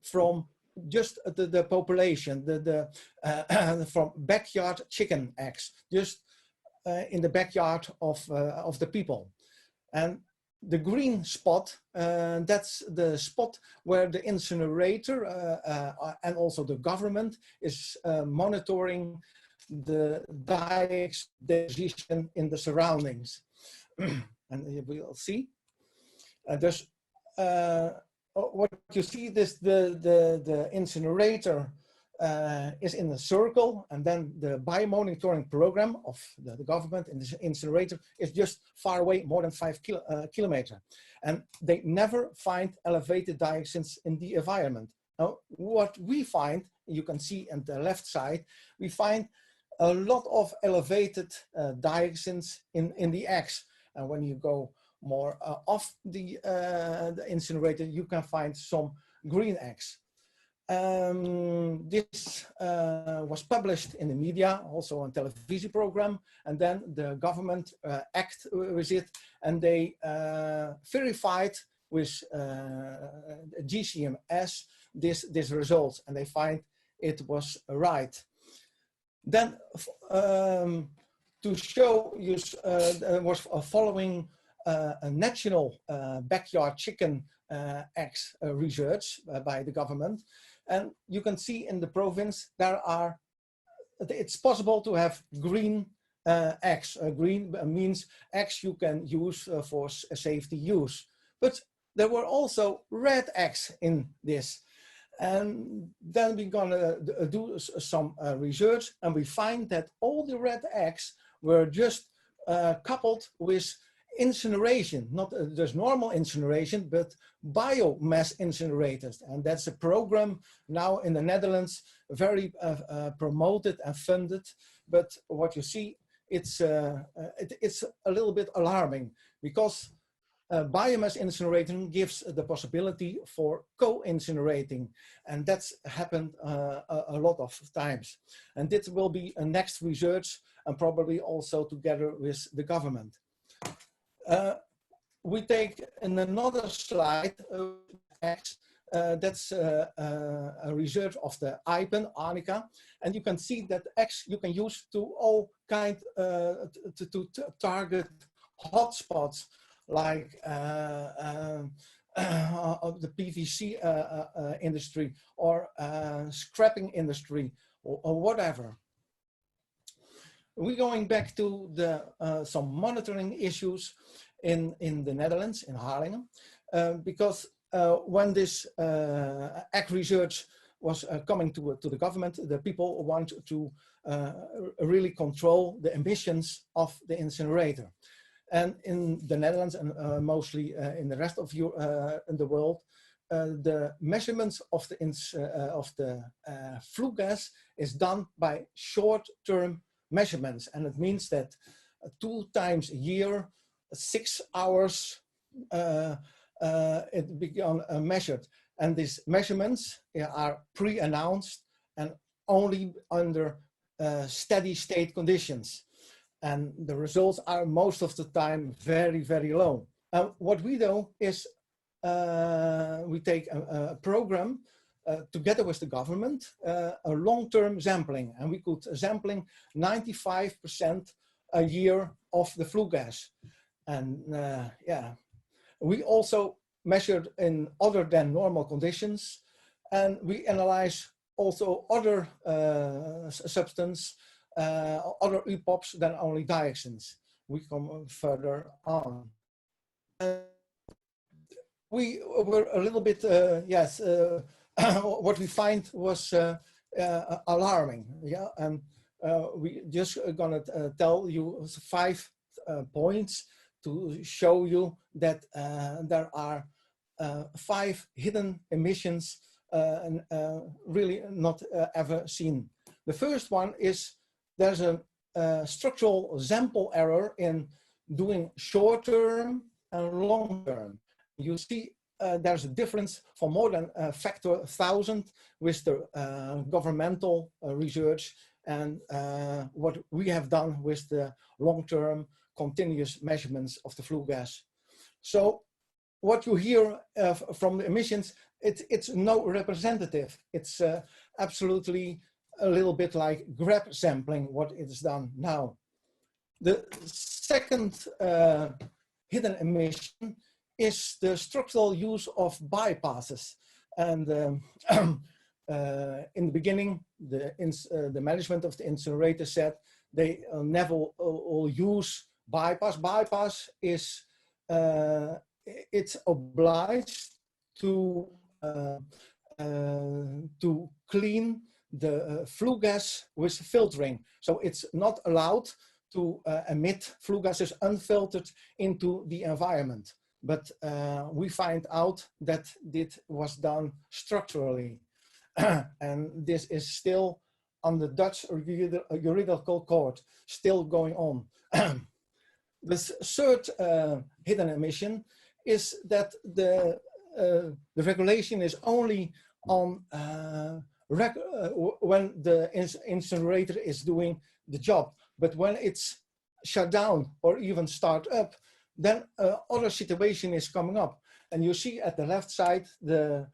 from just the population, from backyard chicken eggs, just in the backyard of the people. And the green spot, that's the spot where the incinerator and also the government is monitoring the dioxin deposition in the surroundings. And we'll see. There's what you see, this the incinerator is in a circle, and then the biomonitoring program of the government in the incinerator is just far away, more than 5 kilometers, and they never find elevated dioxins in the environment. Now, what we find, you can see on the left side, we find a lot of elevated dioxins in the eggs, and when you go more off the incinerator, you can find some green eggs. This was published in the media, also on television program, and then the government act with it, and they verified with GCMS this results, and they find it was right. Then to show you was following a national backyard chicken eggs research by the government. And you can see in the province, it's possible to have green X. Green means X you can use for safety use. But there were also red X in this. And then we're gonna do some research, and we find that all the red X were just coupled with incineration, not just normal incineration, but biomass incinerators. And that's a program now in the Netherlands, very promoted and funded. But what you see, it's a little bit alarming, because biomass incinerating gives the possibility for co-incinerating, and that's happened a lot of times. And this will be a next research, and probably also together with the government. We take in another slide that's a research of the IPEN, Arnica, and you can see that X you can use to all kind to target hotspots like the PVC industry or scrapping industry or whatever. We're going back to the some monitoring issues in the Netherlands, in Harlingen, because when this ag research was coming to the government, the people want to really control the emissions of the incinerator. And in the Netherlands and mostly in the rest of in the world, the measurements of the flue gas is done by short-term measurements, and it means that 2 times a year, 6 hours, it began measured, and these measurements are pre-announced and only under steady state conditions. And the results are most of the time very, very low. What we do is we take a program together with the government, a long-term sampling, and we could sampling 95% a year of the flue gas. And yeah, we also measured in other than normal conditions, and we analyze also other substance, other EPOPs than only dioxins. We come further on. We were a little bit, yes, what we find was alarming. Yeah, and we just gonna tell you 5 points to show you that there are 5 hidden emissions really not ever seen. The first one is there's a structural sample error in doing short-term and long-term. You see there's a difference for more than a factor 1,000 with the governmental research and what we have done with the long-term continuous measurements of the flue gas. So what you hear from the emissions, it's no representative. It's absolutely a little bit like grab sampling, what is done now. The second hidden emission is the structural use of bypasses. And in the beginning, the management of the incinerator said they never will use bypass. Bypass is, it's obliged to clean the flue gas with filtering. So it's not allowed to emit flue gases unfiltered into the environment. But we find out that it was done structurally. And this is still on the Dutch juridical court, still going on. The third hidden emission is that the regulation is only on when the incinerator is doing the job. But when it's shut down or even start up, then other situation is coming up. And you see at the left side the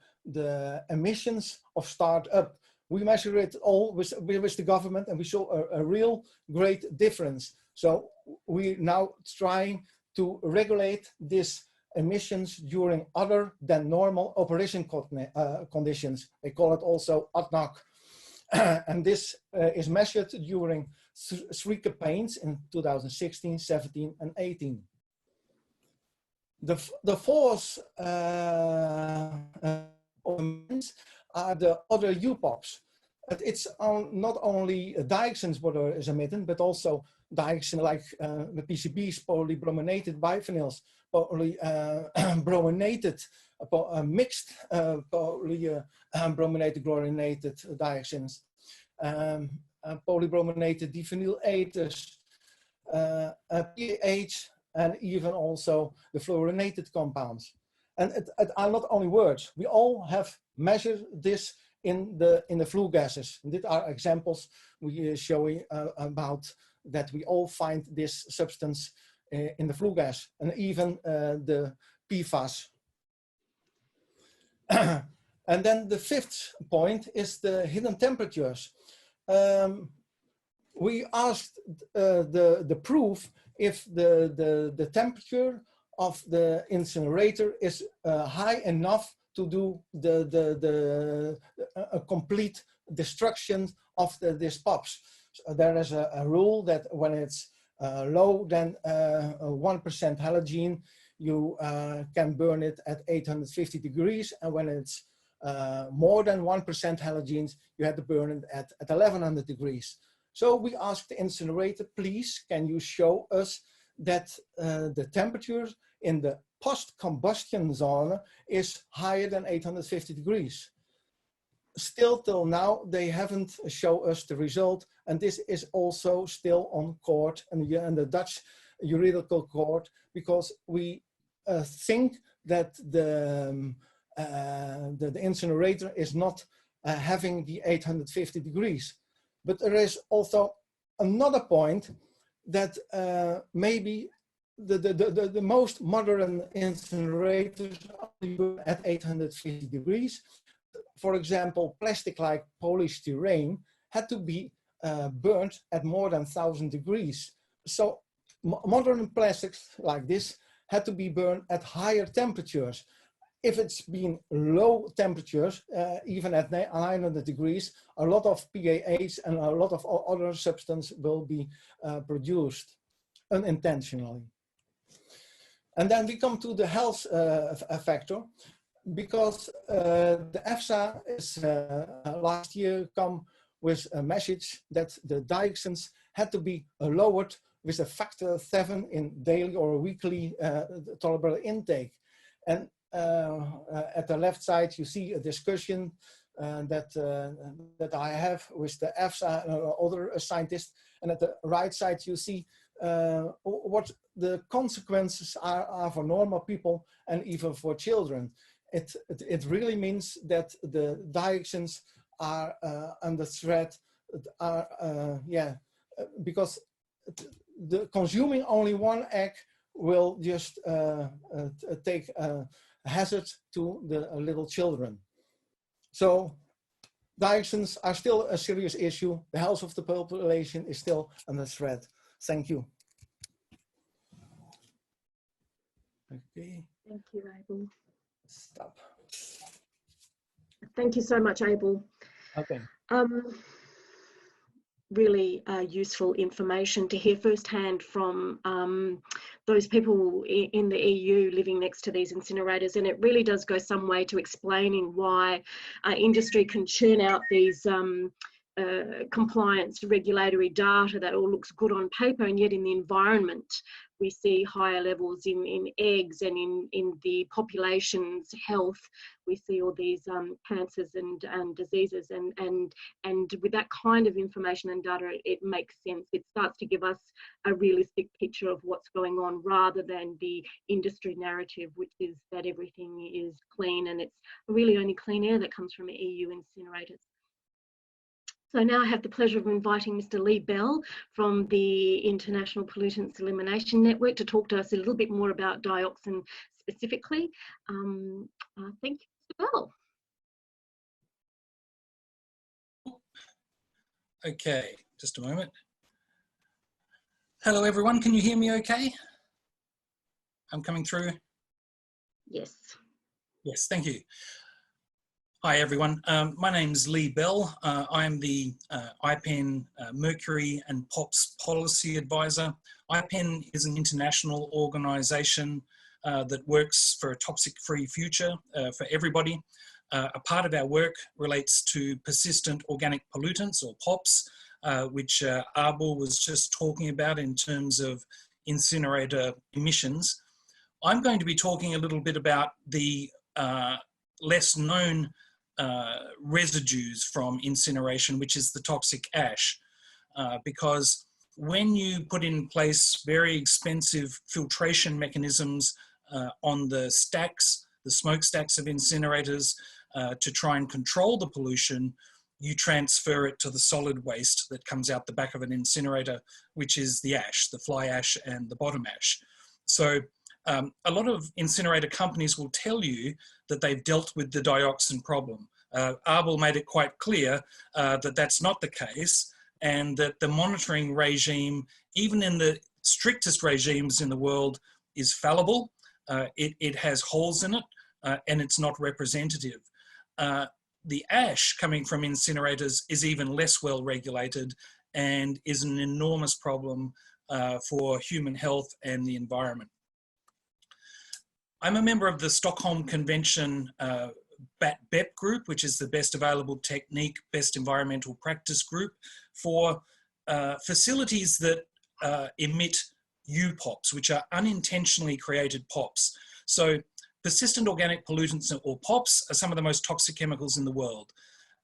emissions of startup. We measure it all with the government, and we show a real great difference. So we now trying to regulate these emissions during other than normal operation conditions. They call it also ad hoc. And this is measured during 3 campaigns in 2016, 17 and 18. The fourth are the other UPOPs. It's not only dioxins what is emitted, but also dioxin like the PCBs, polybrominated biphenyls, polybrominated, mixed polybrominated chlorinated dioxins, polybrominated diphenyl ethers, pH, and even also the fluorinated compounds. And it are not only words. We all have measured this in the flue gases. And these are examples we show about that we all find this substance in the flue gas, and even the PFAS. And then the fifth point is the hidden temperatures. We asked the proof if the temperature of the incinerator is high enough to do a complete destruction of these POPs. So there is a rule that when it's low than 1% halogen, you can burn it at 850 degrees, and when it's more than 1% halogens, you have to burn it at 1100 degrees. So we asked the incinerator, please, can you show us that the temperature in the post-combustion zone is higher than 850 degrees. Still till now, they haven't shown us the result, and this is also still on court and the Dutch juridical court, because we think that the incinerator is not having the 850 degrees. But there is also another point that maybe the most modern incinerators are at 850 degrees. For example, plastic like polystyrene had to be burnt at more than 1000 degrees. So modern plastics like this had to be burned at higher temperatures. If it's been low temperatures, even at 900 degrees, a lot of PAH and a lot of other substance will be produced unintentionally. And then we come to the health factor, because the EFSA is last year come with a message that the dioxins had to be lowered with a factor 7 in daily or weekly tolerable intake. And at the left side, you see a discussion that I have with the EFSA and other scientists. And at the right side, you see what the consequences are for normal people and even for children. It really means that the dioxins are under threat, because the consuming only one egg will just take a hazard to the little children. So dioxins are still a serious issue. The health of the population is still under threat. Thank you. Okay. Thank you, Abel. Stop. Thank you so much, Abel. Okay. Really useful information to hear firsthand from those people in the EU living next to these incinerators, and it really does go some way to explaining why industry can churn out these compliance regulatory data that all looks good on paper, and yet in the environment we see higher levels in eggs and in the population's health. We see all these cancers and diseases, and with that kind of information and data, it makes sense. It starts to give us a realistic picture of what's going on, rather than the industry narrative, which is that everything is clean, and it's really only clean air that comes from EU incinerators. So now I have the pleasure of inviting Mr. Lee Bell from the International Pollutants Elimination Network to talk to us a little bit more about dioxin specifically. Thank you, Mr. Bell. Okay, just a moment. Hello everyone, can you hear me okay? I'm coming through? Yes. Yes, thank you. Hi everyone, my name's Lee Bell. I'm the IPEN Mercury and POPs Policy Advisor. IPEN is an international organisation that works for a toxic-free future for everybody. A part of our work relates to persistent organic pollutants, or POPs, which Abel was just talking about in terms of incinerator emissions. I'm going to be talking a little bit about the less known residues from incineration, which is the toxic ash, because when you put in place very expensive filtration mechanisms on the stacks, the smokestacks of incinerators, to try and control the pollution, you transfer it to the solid waste that comes out the back of an incinerator, which is the ash, the fly ash and the bottom ash. So a lot of incinerator companies will tell you that they've dealt with the dioxin problem. Abel made it quite clear that that's not the case, and that the monitoring regime, even in the strictest regimes in the world, is fallible. It has holes in it, and it's not representative. The ash coming from incinerators is even less well regulated and is an enormous problem for human health and the environment. I'm a member of the Stockholm Convention BAT-BEP group, which is the best available technique, best environmental practice group for facilities that emit UPOPs, which are unintentionally created POPs. So persistent organic pollutants, or POPs, are some of the most toxic chemicals in the world.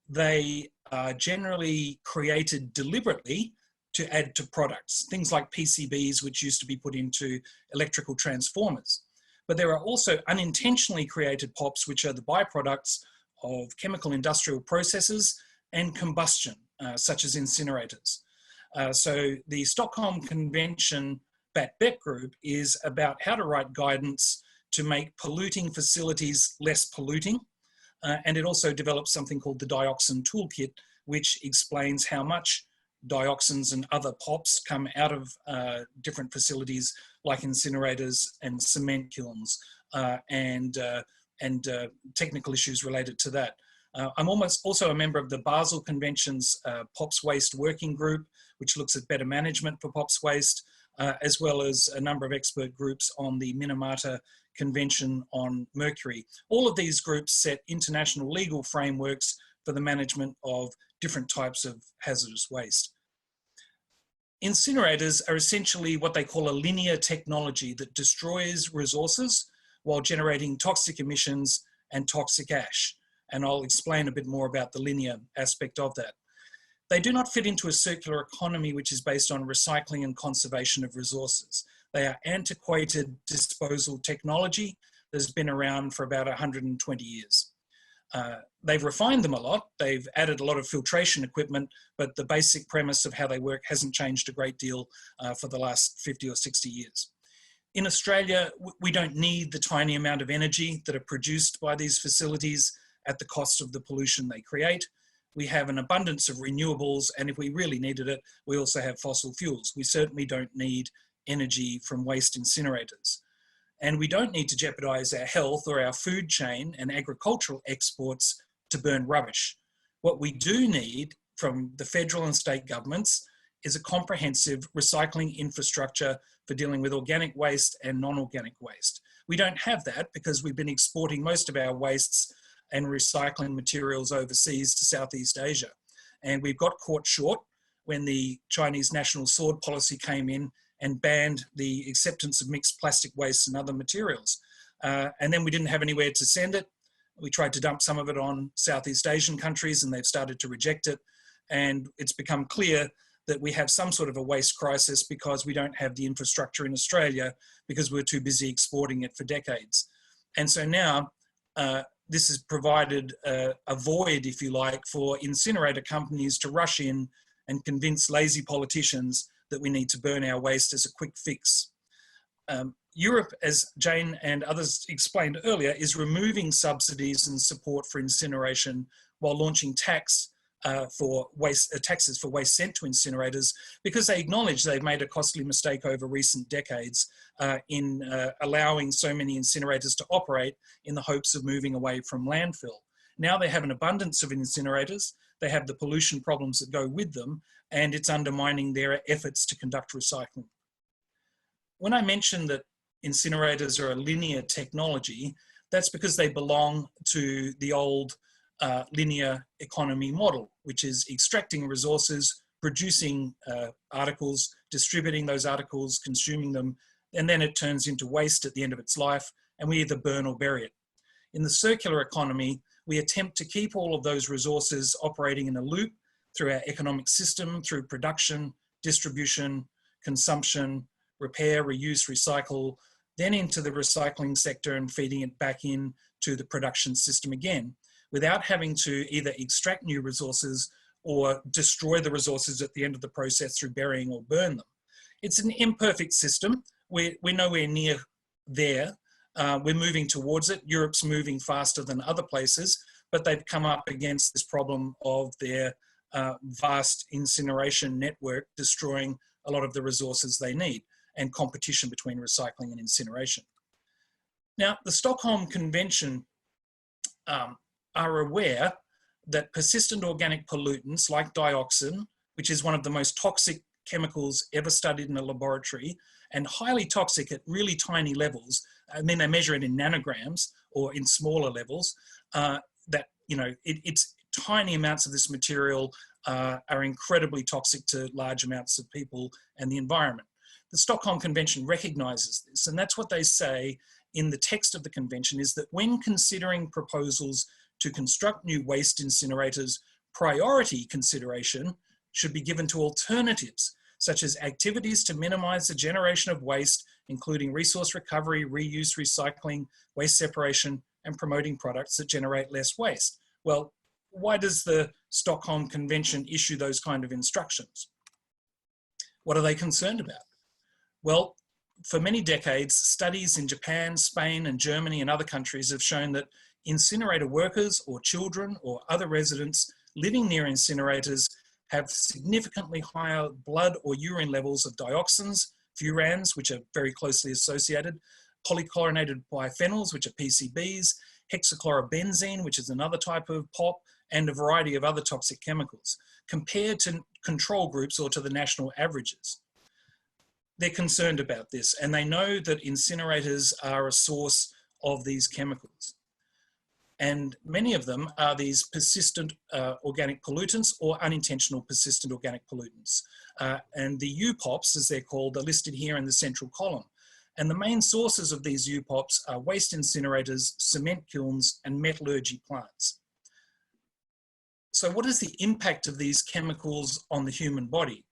They are generally created deliberately to add to products, things like PCBs, which used to be put into electrical transformers. But there are also unintentionally created POPs, which are the byproducts of chemical industrial processes and combustion, such as incinerators. So the Stockholm Convention BAT-BEP group is about how to write guidance to make polluting facilities less polluting. And it also develops something called the Dioxin Toolkit, which explains how much dioxins and other POPs come out of different facilities like incinerators and cement kilns, and technical issues related to that. I'm also a member of the Basel Convention's POPs Waste Working Group, which looks at better management for POPs waste, as well as a number of expert groups on the Minamata Convention on Mercury. All of these groups set international legal frameworks for the management of different types of hazardous waste. Incinerators are essentially what they call a linear technology that destroys resources while generating toxic emissions and toxic ash. And I'll explain a bit more about the linear aspect of that. They do not fit into a circular economy which is based on recycling and conservation of resources. They are antiquated disposal technology that has been around for about 120 years. They've refined them a lot. They've added a lot of filtration equipment, but the basic premise of how they work hasn't changed a great deal for the last 50 or 60 years. In Australia, we don't need the tiny amount of energy that are produced by these facilities at the cost of the pollution they create. We have an abundance of renewables, and if we really needed it, we also have fossil fuels. We certainly don't need energy from waste incinerators. And we don't need to jeopardize our health or our food chain and agricultural exports to burn rubbish. What we do need from the federal and state governments is a comprehensive recycling infrastructure for dealing with organic waste and non-organic waste. We don't have that because we've been exporting most of our wastes and recycling materials overseas to Southeast Asia. And we've got caught short when the Chinese national sword policy came in and banned the acceptance of mixed plastic waste and other materials. And then we didn't have anywhere to send it. We tried to dump some of it on Southeast Asian countries and they've started to reject it. And it's become clear that we have some sort of a waste crisis because we don't have the infrastructure in Australia because we're too busy exporting it for decades. And so now this has provided a void, if you like, for incinerator companies to rush in and convince lazy politicians that we need to burn our waste as a quick fix. Europe, as Jane and others explained earlier, is removing subsidies and support for incineration while launching taxes for waste sent to incinerators because they acknowledge they've made a costly mistake over recent decades in allowing so many incinerators to operate in the hopes of moving away from landfill. Now they have an abundance of incinerators, they have the pollution problems that go with them, and it's undermining their efforts to conduct recycling. When I mention that incinerators are a linear technology, that's because they belong to the old linear economy model, which is extracting resources, producing articles, distributing those articles, consuming them, and then it turns into waste at the end of its life, and we either burn or bury it. In the circular economy, we attempt to keep all of those resources operating in a loop through our economic system, through production, distribution, consumption, repair, reuse, recycle, then into the recycling sector and feeding it back in to the production system again, without having to either extract new resources or destroy the resources at the end of the process through burying or burn them. It's an imperfect system. We're nowhere near there. We're moving towards it. Europe's moving faster than other places, but they've come up against this problem of their vast incineration network destroying a lot of the resources they need, and competition between recycling and incineration. Now, the Stockholm Convention are aware that persistent organic pollutants like dioxin, which is one of the most toxic chemicals ever studied in a laboratory, and highly toxic at really tiny levels. I mean, they measure it in nanograms or in smaller levels, that, you know, it's tiny amounts of this material are incredibly toxic to large amounts of people and the environment. The Stockholm Convention recognises this, and that's what they say in the text of the convention, is that when considering proposals to construct new waste incinerators, priority consideration should be given to alternatives, such as activities to minimise the generation of waste, including resource recovery, reuse, recycling, waste separation, and promoting products that generate less waste. Well, why does the Stockholm Convention issue those kind of instructions? What are they concerned about? Well, for many decades, studies in Japan, Spain, and Germany and other countries have shown that incinerator workers or children or other residents living near incinerators have significantly higher blood or urine levels of dioxins, furans, which are very closely associated, polychlorinated biphenyls, which are PCBs, hexachlorobenzene, which is another type of POP, and a variety of other toxic chemicals, compared to control groups or to the national averages. They're concerned about this, and they know that incinerators are a source of these chemicals. And many of them are these persistent organic pollutants or unintentional persistent organic pollutants. And the UPOPs, as they're called, are listed here in the central column. And the main sources of these UPOPs are waste incinerators, cement kilns, and metallurgy plants. So what is the impact of these chemicals on the human body?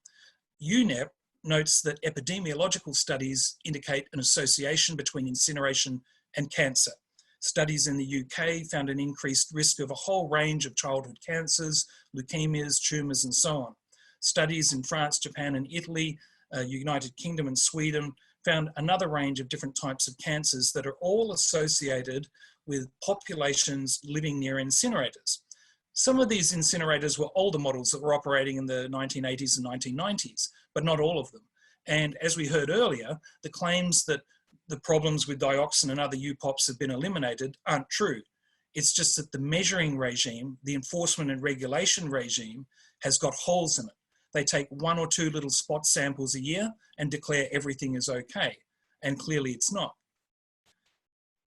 UNEP notes that epidemiological studies indicate an association between incineration and cancer. Studies in the UK found an increased risk of a whole range of childhood cancers, leukemias, tumours, and so on. Studies in France, Japan, and Italy, United Kingdom and Sweden found another range of different types of cancers that are all associated with populations living near incinerators. Some of these incinerators were older models that were operating in the 1980s and 1990s, but not all of them. And as we heard earlier, the claims that the problems with dioxin and other UPOPs have been eliminated aren't true. It's just that the measuring regime, the enforcement and regulation regime, has got holes in it. They take 1 or 2 little spot samples a year and declare everything is okay. And clearly it's not.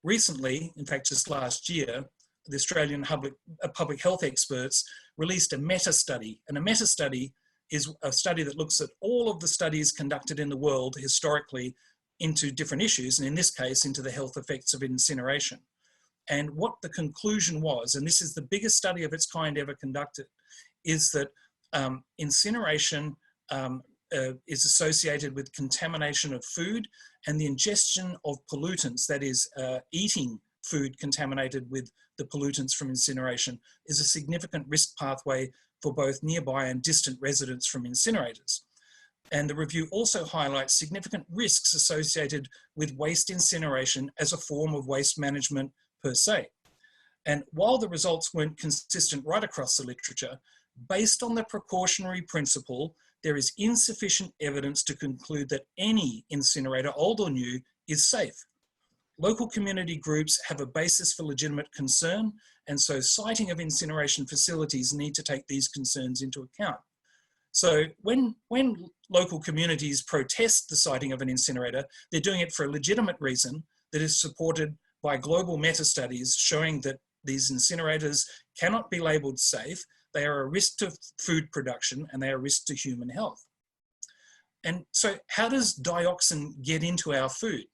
Recently, in fact, just last year, the Australian public health experts released a meta-study. And a meta-study is a study that looks at all of the studies conducted in the world historically into different issues, and in this case, into the health effects of incineration. And what the conclusion was, and this is the biggest study of its kind ever conducted, is that incineration is associated with contamination of food and the ingestion of pollutants, that is, eating food contaminated with the pollutants from incineration, is a significant risk pathway for both nearby and distant residents from incinerators. And the review also highlights significant risks associated with waste incineration as a form of waste management per se. And while the results weren't consistent right across the literature, based on the precautionary principle, there is insufficient evidence to conclude that any incinerator, old or new, is safe. Local community groups have a basis for legitimate concern, And so siting of incineration facilities need to take these concerns into account. So when local communities protest the siting of an incinerator, they're doing it for a legitimate reason that is supported by global meta-studies showing that these incinerators cannot be labelled safe, they are a risk to food production, and they are a risk to human health. And so how does dioxin get into our food?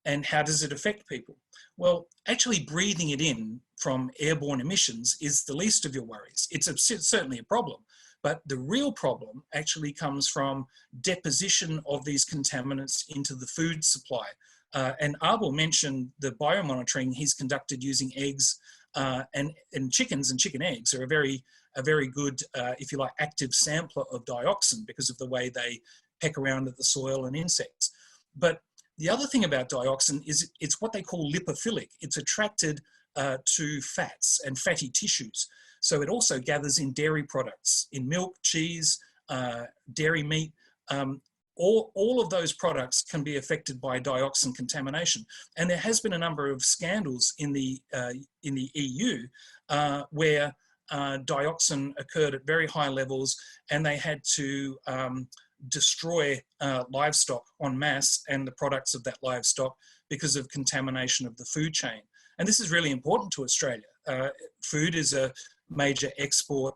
And how does it affect people? Well, actually breathing it in from airborne emissions is the least of your worries. It's certainly a problem, but the real problem actually comes from deposition of these contaminants into the food supply. And Abel mentioned the biomonitoring he's conducted using eggs and chickens, and chicken eggs are a very good, if you like, active sampler of dioxin because of the way they peck around at the soil and insects. But the other thing about dioxin is it's what they call lipophilic. It's attracted to fats and fatty tissues. So it also gathers in dairy products, in milk, cheese, dairy meat. All of those products can be affected by dioxin contamination. And there has been a number of scandals in the EU where dioxin occurred at very high levels, and they had to destroy livestock en masse and the products of that livestock because of contamination of the food chain. And this is really important to Australia. Food is a major export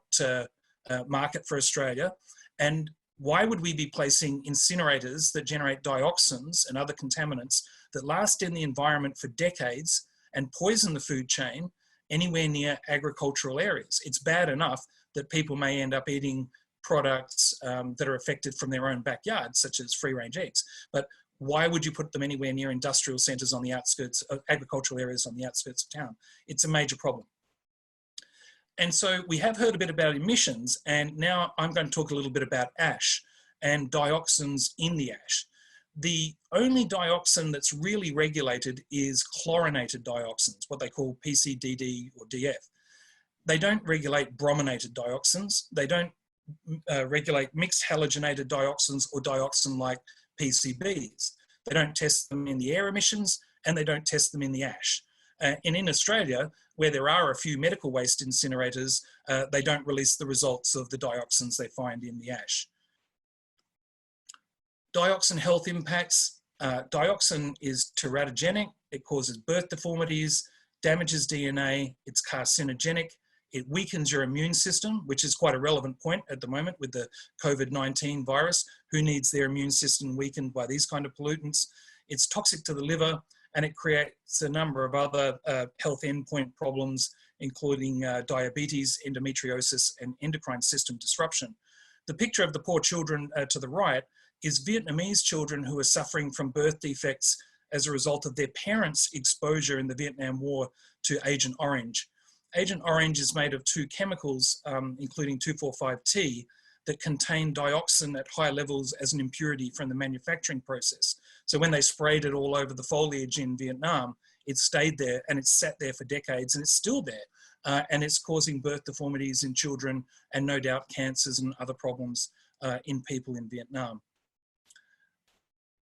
market for Australia. And why would we be placing incinerators that generate dioxins and other contaminants that last in the environment for decades and poison the food chain anywhere near agricultural areas? It's bad enough that people may end up eating products that are affected from their own backyard, such as free-range eggs. But why would you put them anywhere near industrial centres on the outskirts of agricultural areas on the outskirts of town? It's a major problem. And so we have heard a bit about emissions, and now I'm going to talk a little bit about ash and dioxins in the ash. The only dioxin that's really regulated is chlorinated dioxins, what they call PCDD or DF. They don't regulate brominated dioxins. They don't regulate mixed halogenated dioxins or dioxin like PCBs. They don't test them in the air emissions, and they don't test them in the ash. And in Australia, where there are a few medical waste incinerators, they don't release the results of the dioxins they find in the ash. Dioxin health impacts. Dioxin is teratogenic. It causes birth deformities, damages DNA, it's carcinogenic. It weakens your immune system, which is quite a relevant point at the moment with the COVID-19 virus. Who needs their immune system weakened by these kind of pollutants? It's toxic to the liver, and it creates a number of other health endpoint problems, including diabetes, endometriosis, and endocrine system disruption. The picture of the poor children to the right is Vietnamese children who are suffering from birth defects as a result of their parents' exposure in the Vietnam War to Agent Orange. Agent Orange is made of two chemicals, including 2,4,5-T, that contain dioxin at high levels as an impurity from the manufacturing process. So when they sprayed it all over the foliage in Vietnam, it stayed there and it's sat there for decades, and it's still there. And it's causing birth deformities in children and no doubt cancers and other problems in people in Vietnam.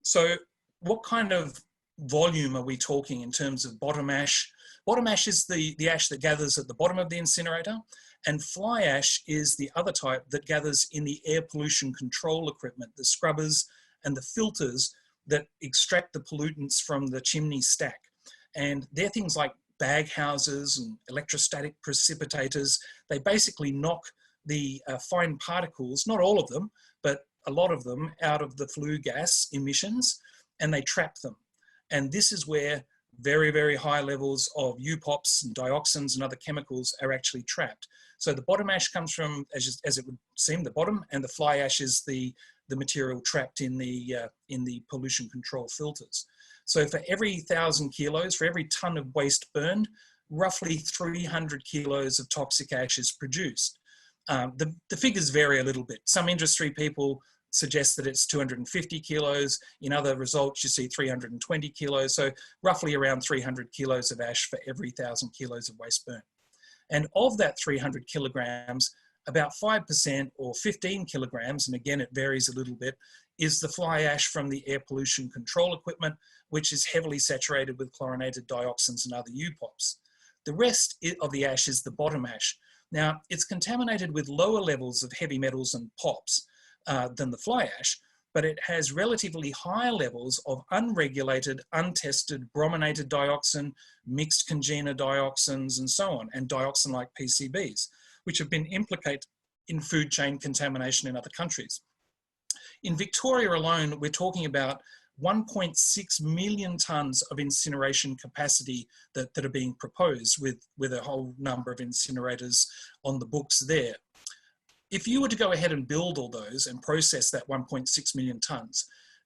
So what kind of volume are we talking in terms of bottom ash? Bottom ash is the ash that gathers at the bottom of the incinerator, and fly ash is the other type that gathers in the air pollution control equipment, the scrubbers and the filters that extract the pollutants from the chimney stack. And they're things like bag houses and electrostatic precipitators. They basically knock the fine particles, not all of them, but a lot of them, out of the flue gas emissions, and they trap them. And this is where very, very high levels of UPOPs and dioxins and other chemicals are actually trapped. So the bottom ash comes from, as it would seem, the bottom, and the fly ash is the material trapped in the pollution control filters. So for every 1,000 kilos, for every ton of waste burned, roughly 300 kilos of toxic ash is produced. The figures vary a little bit. Some industry people suggest that it's 250 kilos. In other results, you see 320 kilos. So roughly around 300 kilos of ash for every 1,000 kilos of waste burnt. And of that 300 kilograms, about 5% or 15 kilograms, and again, it varies a little bit, is the fly ash from the air pollution control equipment, which is heavily saturated with chlorinated dioxins and other UPOPs. The rest of the ash is the bottom ash. Now, it's contaminated with lower levels of heavy metals and POPs than the fly ash, but it has relatively higher levels of unregulated, untested brominated dioxin, mixed congener dioxins, and so on, and dioxin-like PCBs, which have been implicated in food chain contamination in other countries. In Victoria alone, we're talking about 1.6 million tonnes of incineration capacity that are being proposed with a whole number of incinerators on the books there. If you were to go ahead and build all those and process that 1.6 million tonnes,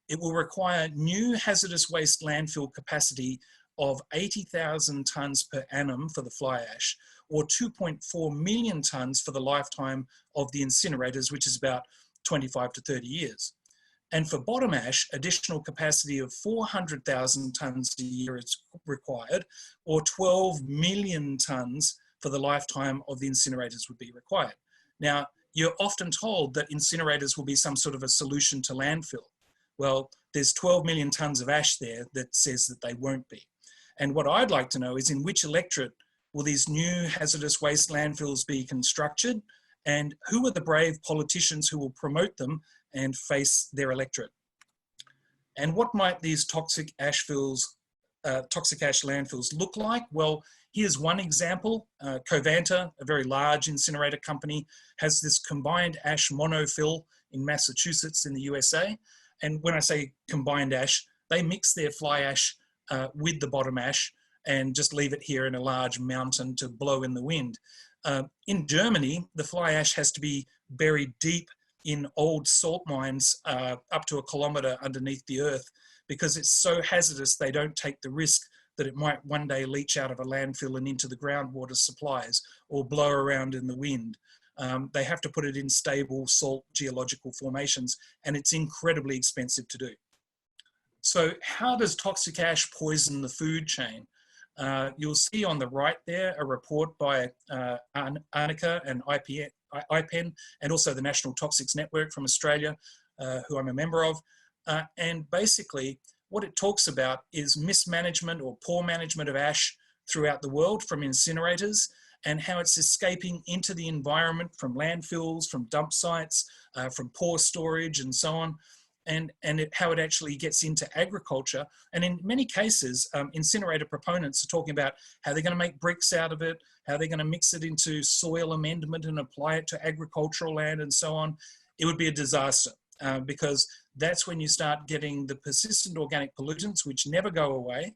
it will require new hazardous waste landfill capacity of 80,000 tonnes per annum for the fly ash, or 2.4 million tonnes for the lifetime of the incinerators, which is about 25 to 30 years. And for bottom ash, additional capacity of 400,000 tonnes a year is required, or 12 million tonnes for the lifetime of the incinerators would be required. Now, you're often told that incinerators will be some sort of a solution to landfill. Well, there's 12 million tonnes of ash there that says that they won't be. And what I'd like to know is in which electorate will these new hazardous waste landfills be constructed, and who are the brave politicians who will promote them and face their electorate? And what might these toxic ash landfills look like? Well, here's one example. Covanta, a very large incinerator company, has this combined ash monofill in Massachusetts in the USA. And when I say combined ash, they mix their fly ash with the bottom ash and just leave it here in a large mountain to blow in the wind. In Germany, the fly ash has to be buried deep in old salt mines up to 1 kilometre underneath the earth because it's so hazardous they don't take the risk that it might one day leach out of a landfill and into the groundwater supplies or blow around in the wind. They have to put it in stable salt geological formations, and it's incredibly expensive to do. So how does toxic ash poison the food chain? You'll see on the right there a report by Arnica and IPEN, and also the National Toxics Network from Australia, who I'm a member of. And basically, what it talks about is mismanagement or poor management of ash throughout the world from incinerators, and how it's escaping into the environment from landfills, from dump sites, from poor storage and so on, and how it actually gets into agriculture. And in many cases, incinerator proponents are talking about how they're going to make bricks out of it, how they're going to mix it into soil amendment and apply it to agricultural land and so on. It would be a disaster because that's when you start getting the persistent organic pollutants, which never go away,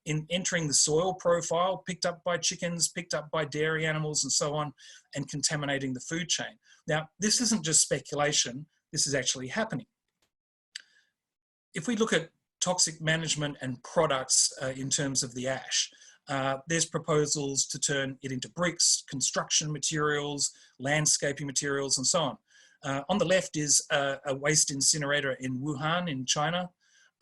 in entering the soil profile, picked up by chickens, picked up by dairy animals and so on, and contaminating the food chain. Now, this isn't just speculation, this is actually happening. If we look at toxic management and products in terms of the ash, there's proposals to turn it into bricks, construction materials, landscaping materials, and so on. On the left is a waste incinerator in Wuhan in China.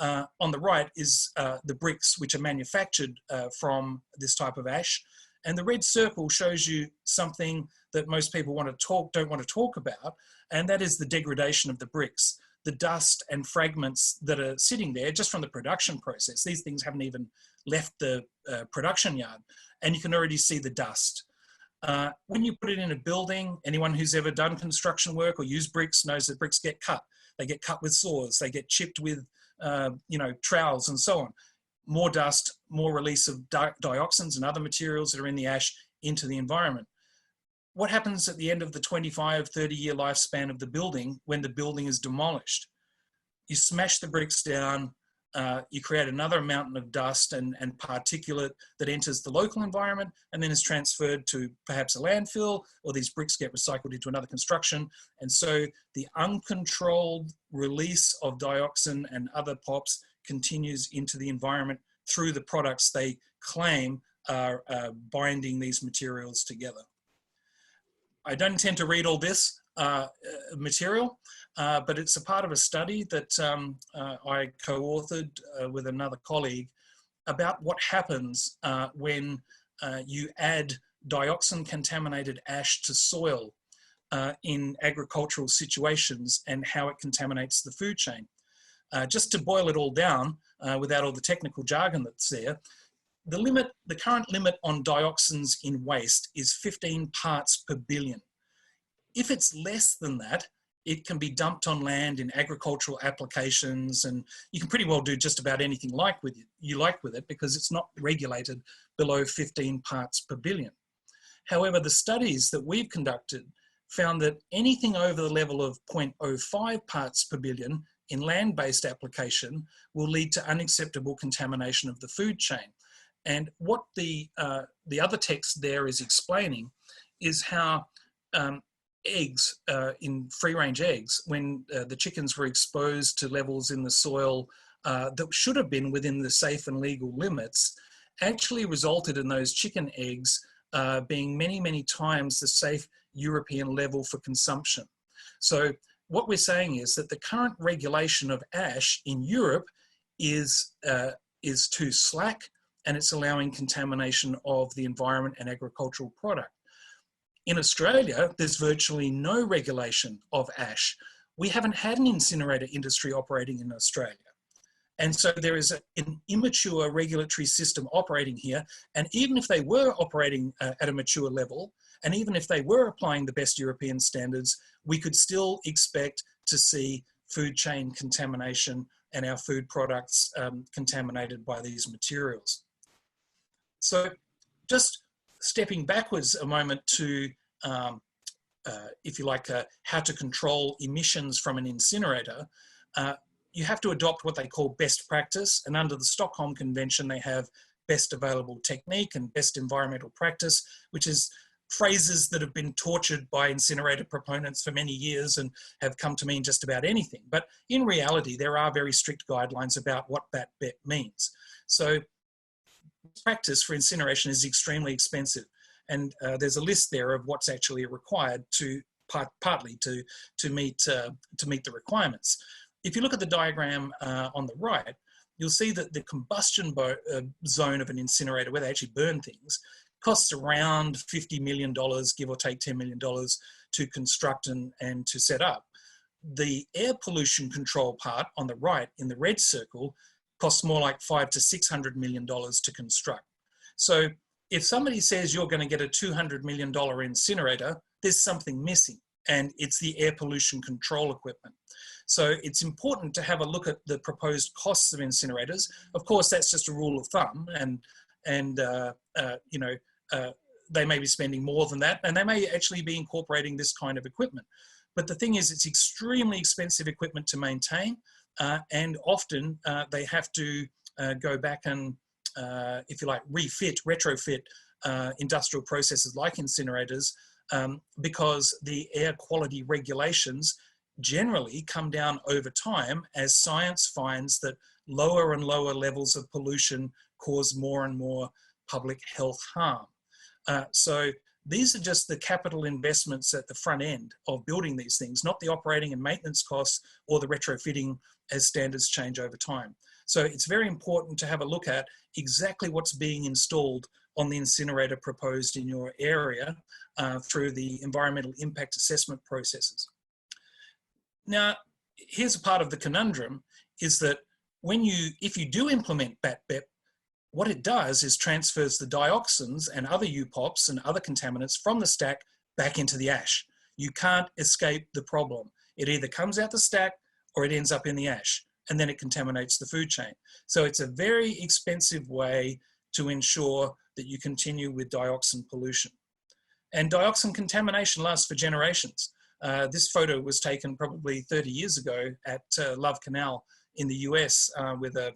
On the right is the bricks which are manufactured from this type of ash. And the red circle shows you something that most people don't want to talk about, and that is the degradation of the bricks, the dust and fragments that are sitting there just from the production process. These things haven't even left the production yard, and you can already see the dust. When you put it in a building, anyone who's ever done construction work or used bricks knows that bricks get cut. They get cut with saws, they get chipped with trowels and so on. More dust, more release of dioxins and other materials that are in the ash into the environment. What happens at the end of the 25, 30-year lifespan of the building when the building is demolished? You smash the bricks down, you create another mountain of dust and particulate that enters the local environment and then is transferred to perhaps a landfill, or these bricks get recycled into another construction. And so the uncontrolled release of dioxin and other POPs continues into the environment through the products they claim are binding these materials together. I don't intend to read all this material, but it's a part of a study that I co-authored with another colleague about what happens when you add dioxin-contaminated ash to soil in agricultural situations and how it contaminates the food chain. Just to boil it all down, without all the technical jargon that's there, the current limit on dioxins in waste is 15 parts per billion. If it's less than that, it can be dumped on land in agricultural applications, and you can pretty well do just about anything you like with it because it's not regulated below 15 parts per billion. However, the studies that we've conducted found that anything over the level of 0.05 parts per billion in land-based application will lead to unacceptable contamination of the food chain. And what the other text there is explaining is how eggs, in free-range eggs, when the chickens were exposed to levels in the soil that should have been within the safe and legal limits, actually resulted in those chicken eggs being many, many times the safe European level for consumption. So what we're saying is that the current regulation of ash in Europe is too slack, and it's allowing contamination of the environment and agricultural product. In Australia, there's virtually no regulation of ash. We haven't had an incinerator industry operating in Australia. And so there is an immature regulatory system operating here. And even if they were operating at a mature level, and even if they were applying the best European standards, we could still expect to see food chain contamination and our food products contaminated by these materials. So just stepping backwards a moment to, if you like, how to control emissions from an incinerator, you have to adopt what they call best practice. And under the Stockholm Convention, they have best available technique and best environmental practice, which is phrases that have been tortured by incinerator proponents for many years and have come to mean just about anything. But in reality, there are very strict guidelines about what that bet means. So practice for incineration is extremely expensive. And there's a list there of what's actually required to partly to meet the requirements. If you look at the diagram on the right, you'll see that the combustion zone of an incinerator, where they actually burn things, costs around $50 million, give or take $10 million, to construct and to set up. The air pollution control part on the right in the red circle costs more like $500 to $600 million to construct. So if somebody says you're going to get a $200 million incinerator, there's something missing, and it's the air pollution control equipment. So it's important to have a look at the proposed costs of incinerators. Of course, that's just a rule of thumb, and you know, they may be spending more than that, and they may actually be incorporating this kind of equipment. But the thing is, it's extremely expensive equipment to maintain, and often they have to go back and, if you like, retrofit industrial processes like incinerators, because the air quality regulations generally come down over time as science finds that lower and lower levels of pollution cause more and more public health harm. So these are just the capital investments at the front end of building these things, not the operating and maintenance costs or the retrofitting as standards change over time. So it's very important to have a look at exactly what's being installed on the incinerator proposed in your area through the environmental impact assessment processes. Now, here's a part of the conundrum, is that if you do implement BAT-BEP, what it does is transfers the dioxins and other UPOPs and other contaminants from the stack back into the ash. You can't escape the problem. It either comes out the stack or it ends up in the ash, and then it contaminates the food chain. So it's a very expensive way to ensure that you continue with dioxin pollution. And dioxin contamination lasts for generations. This photo was taken probably 30 years ago at Love Canal in the US with a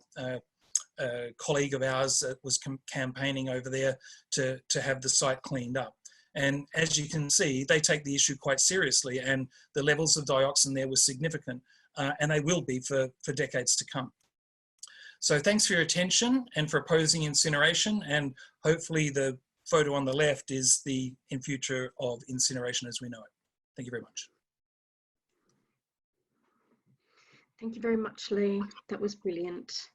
colleague of ours that was campaigning over there to have the site cleaned up. And as you can see, they take the issue quite seriously, and the levels of dioxin there were significant, and they will be for decades to come. So thanks for your attention and for opposing incineration, and hopefully the photo on the left is the future of incineration as we know it. Thank you very much. Thank you very much, Lee. That was brilliant.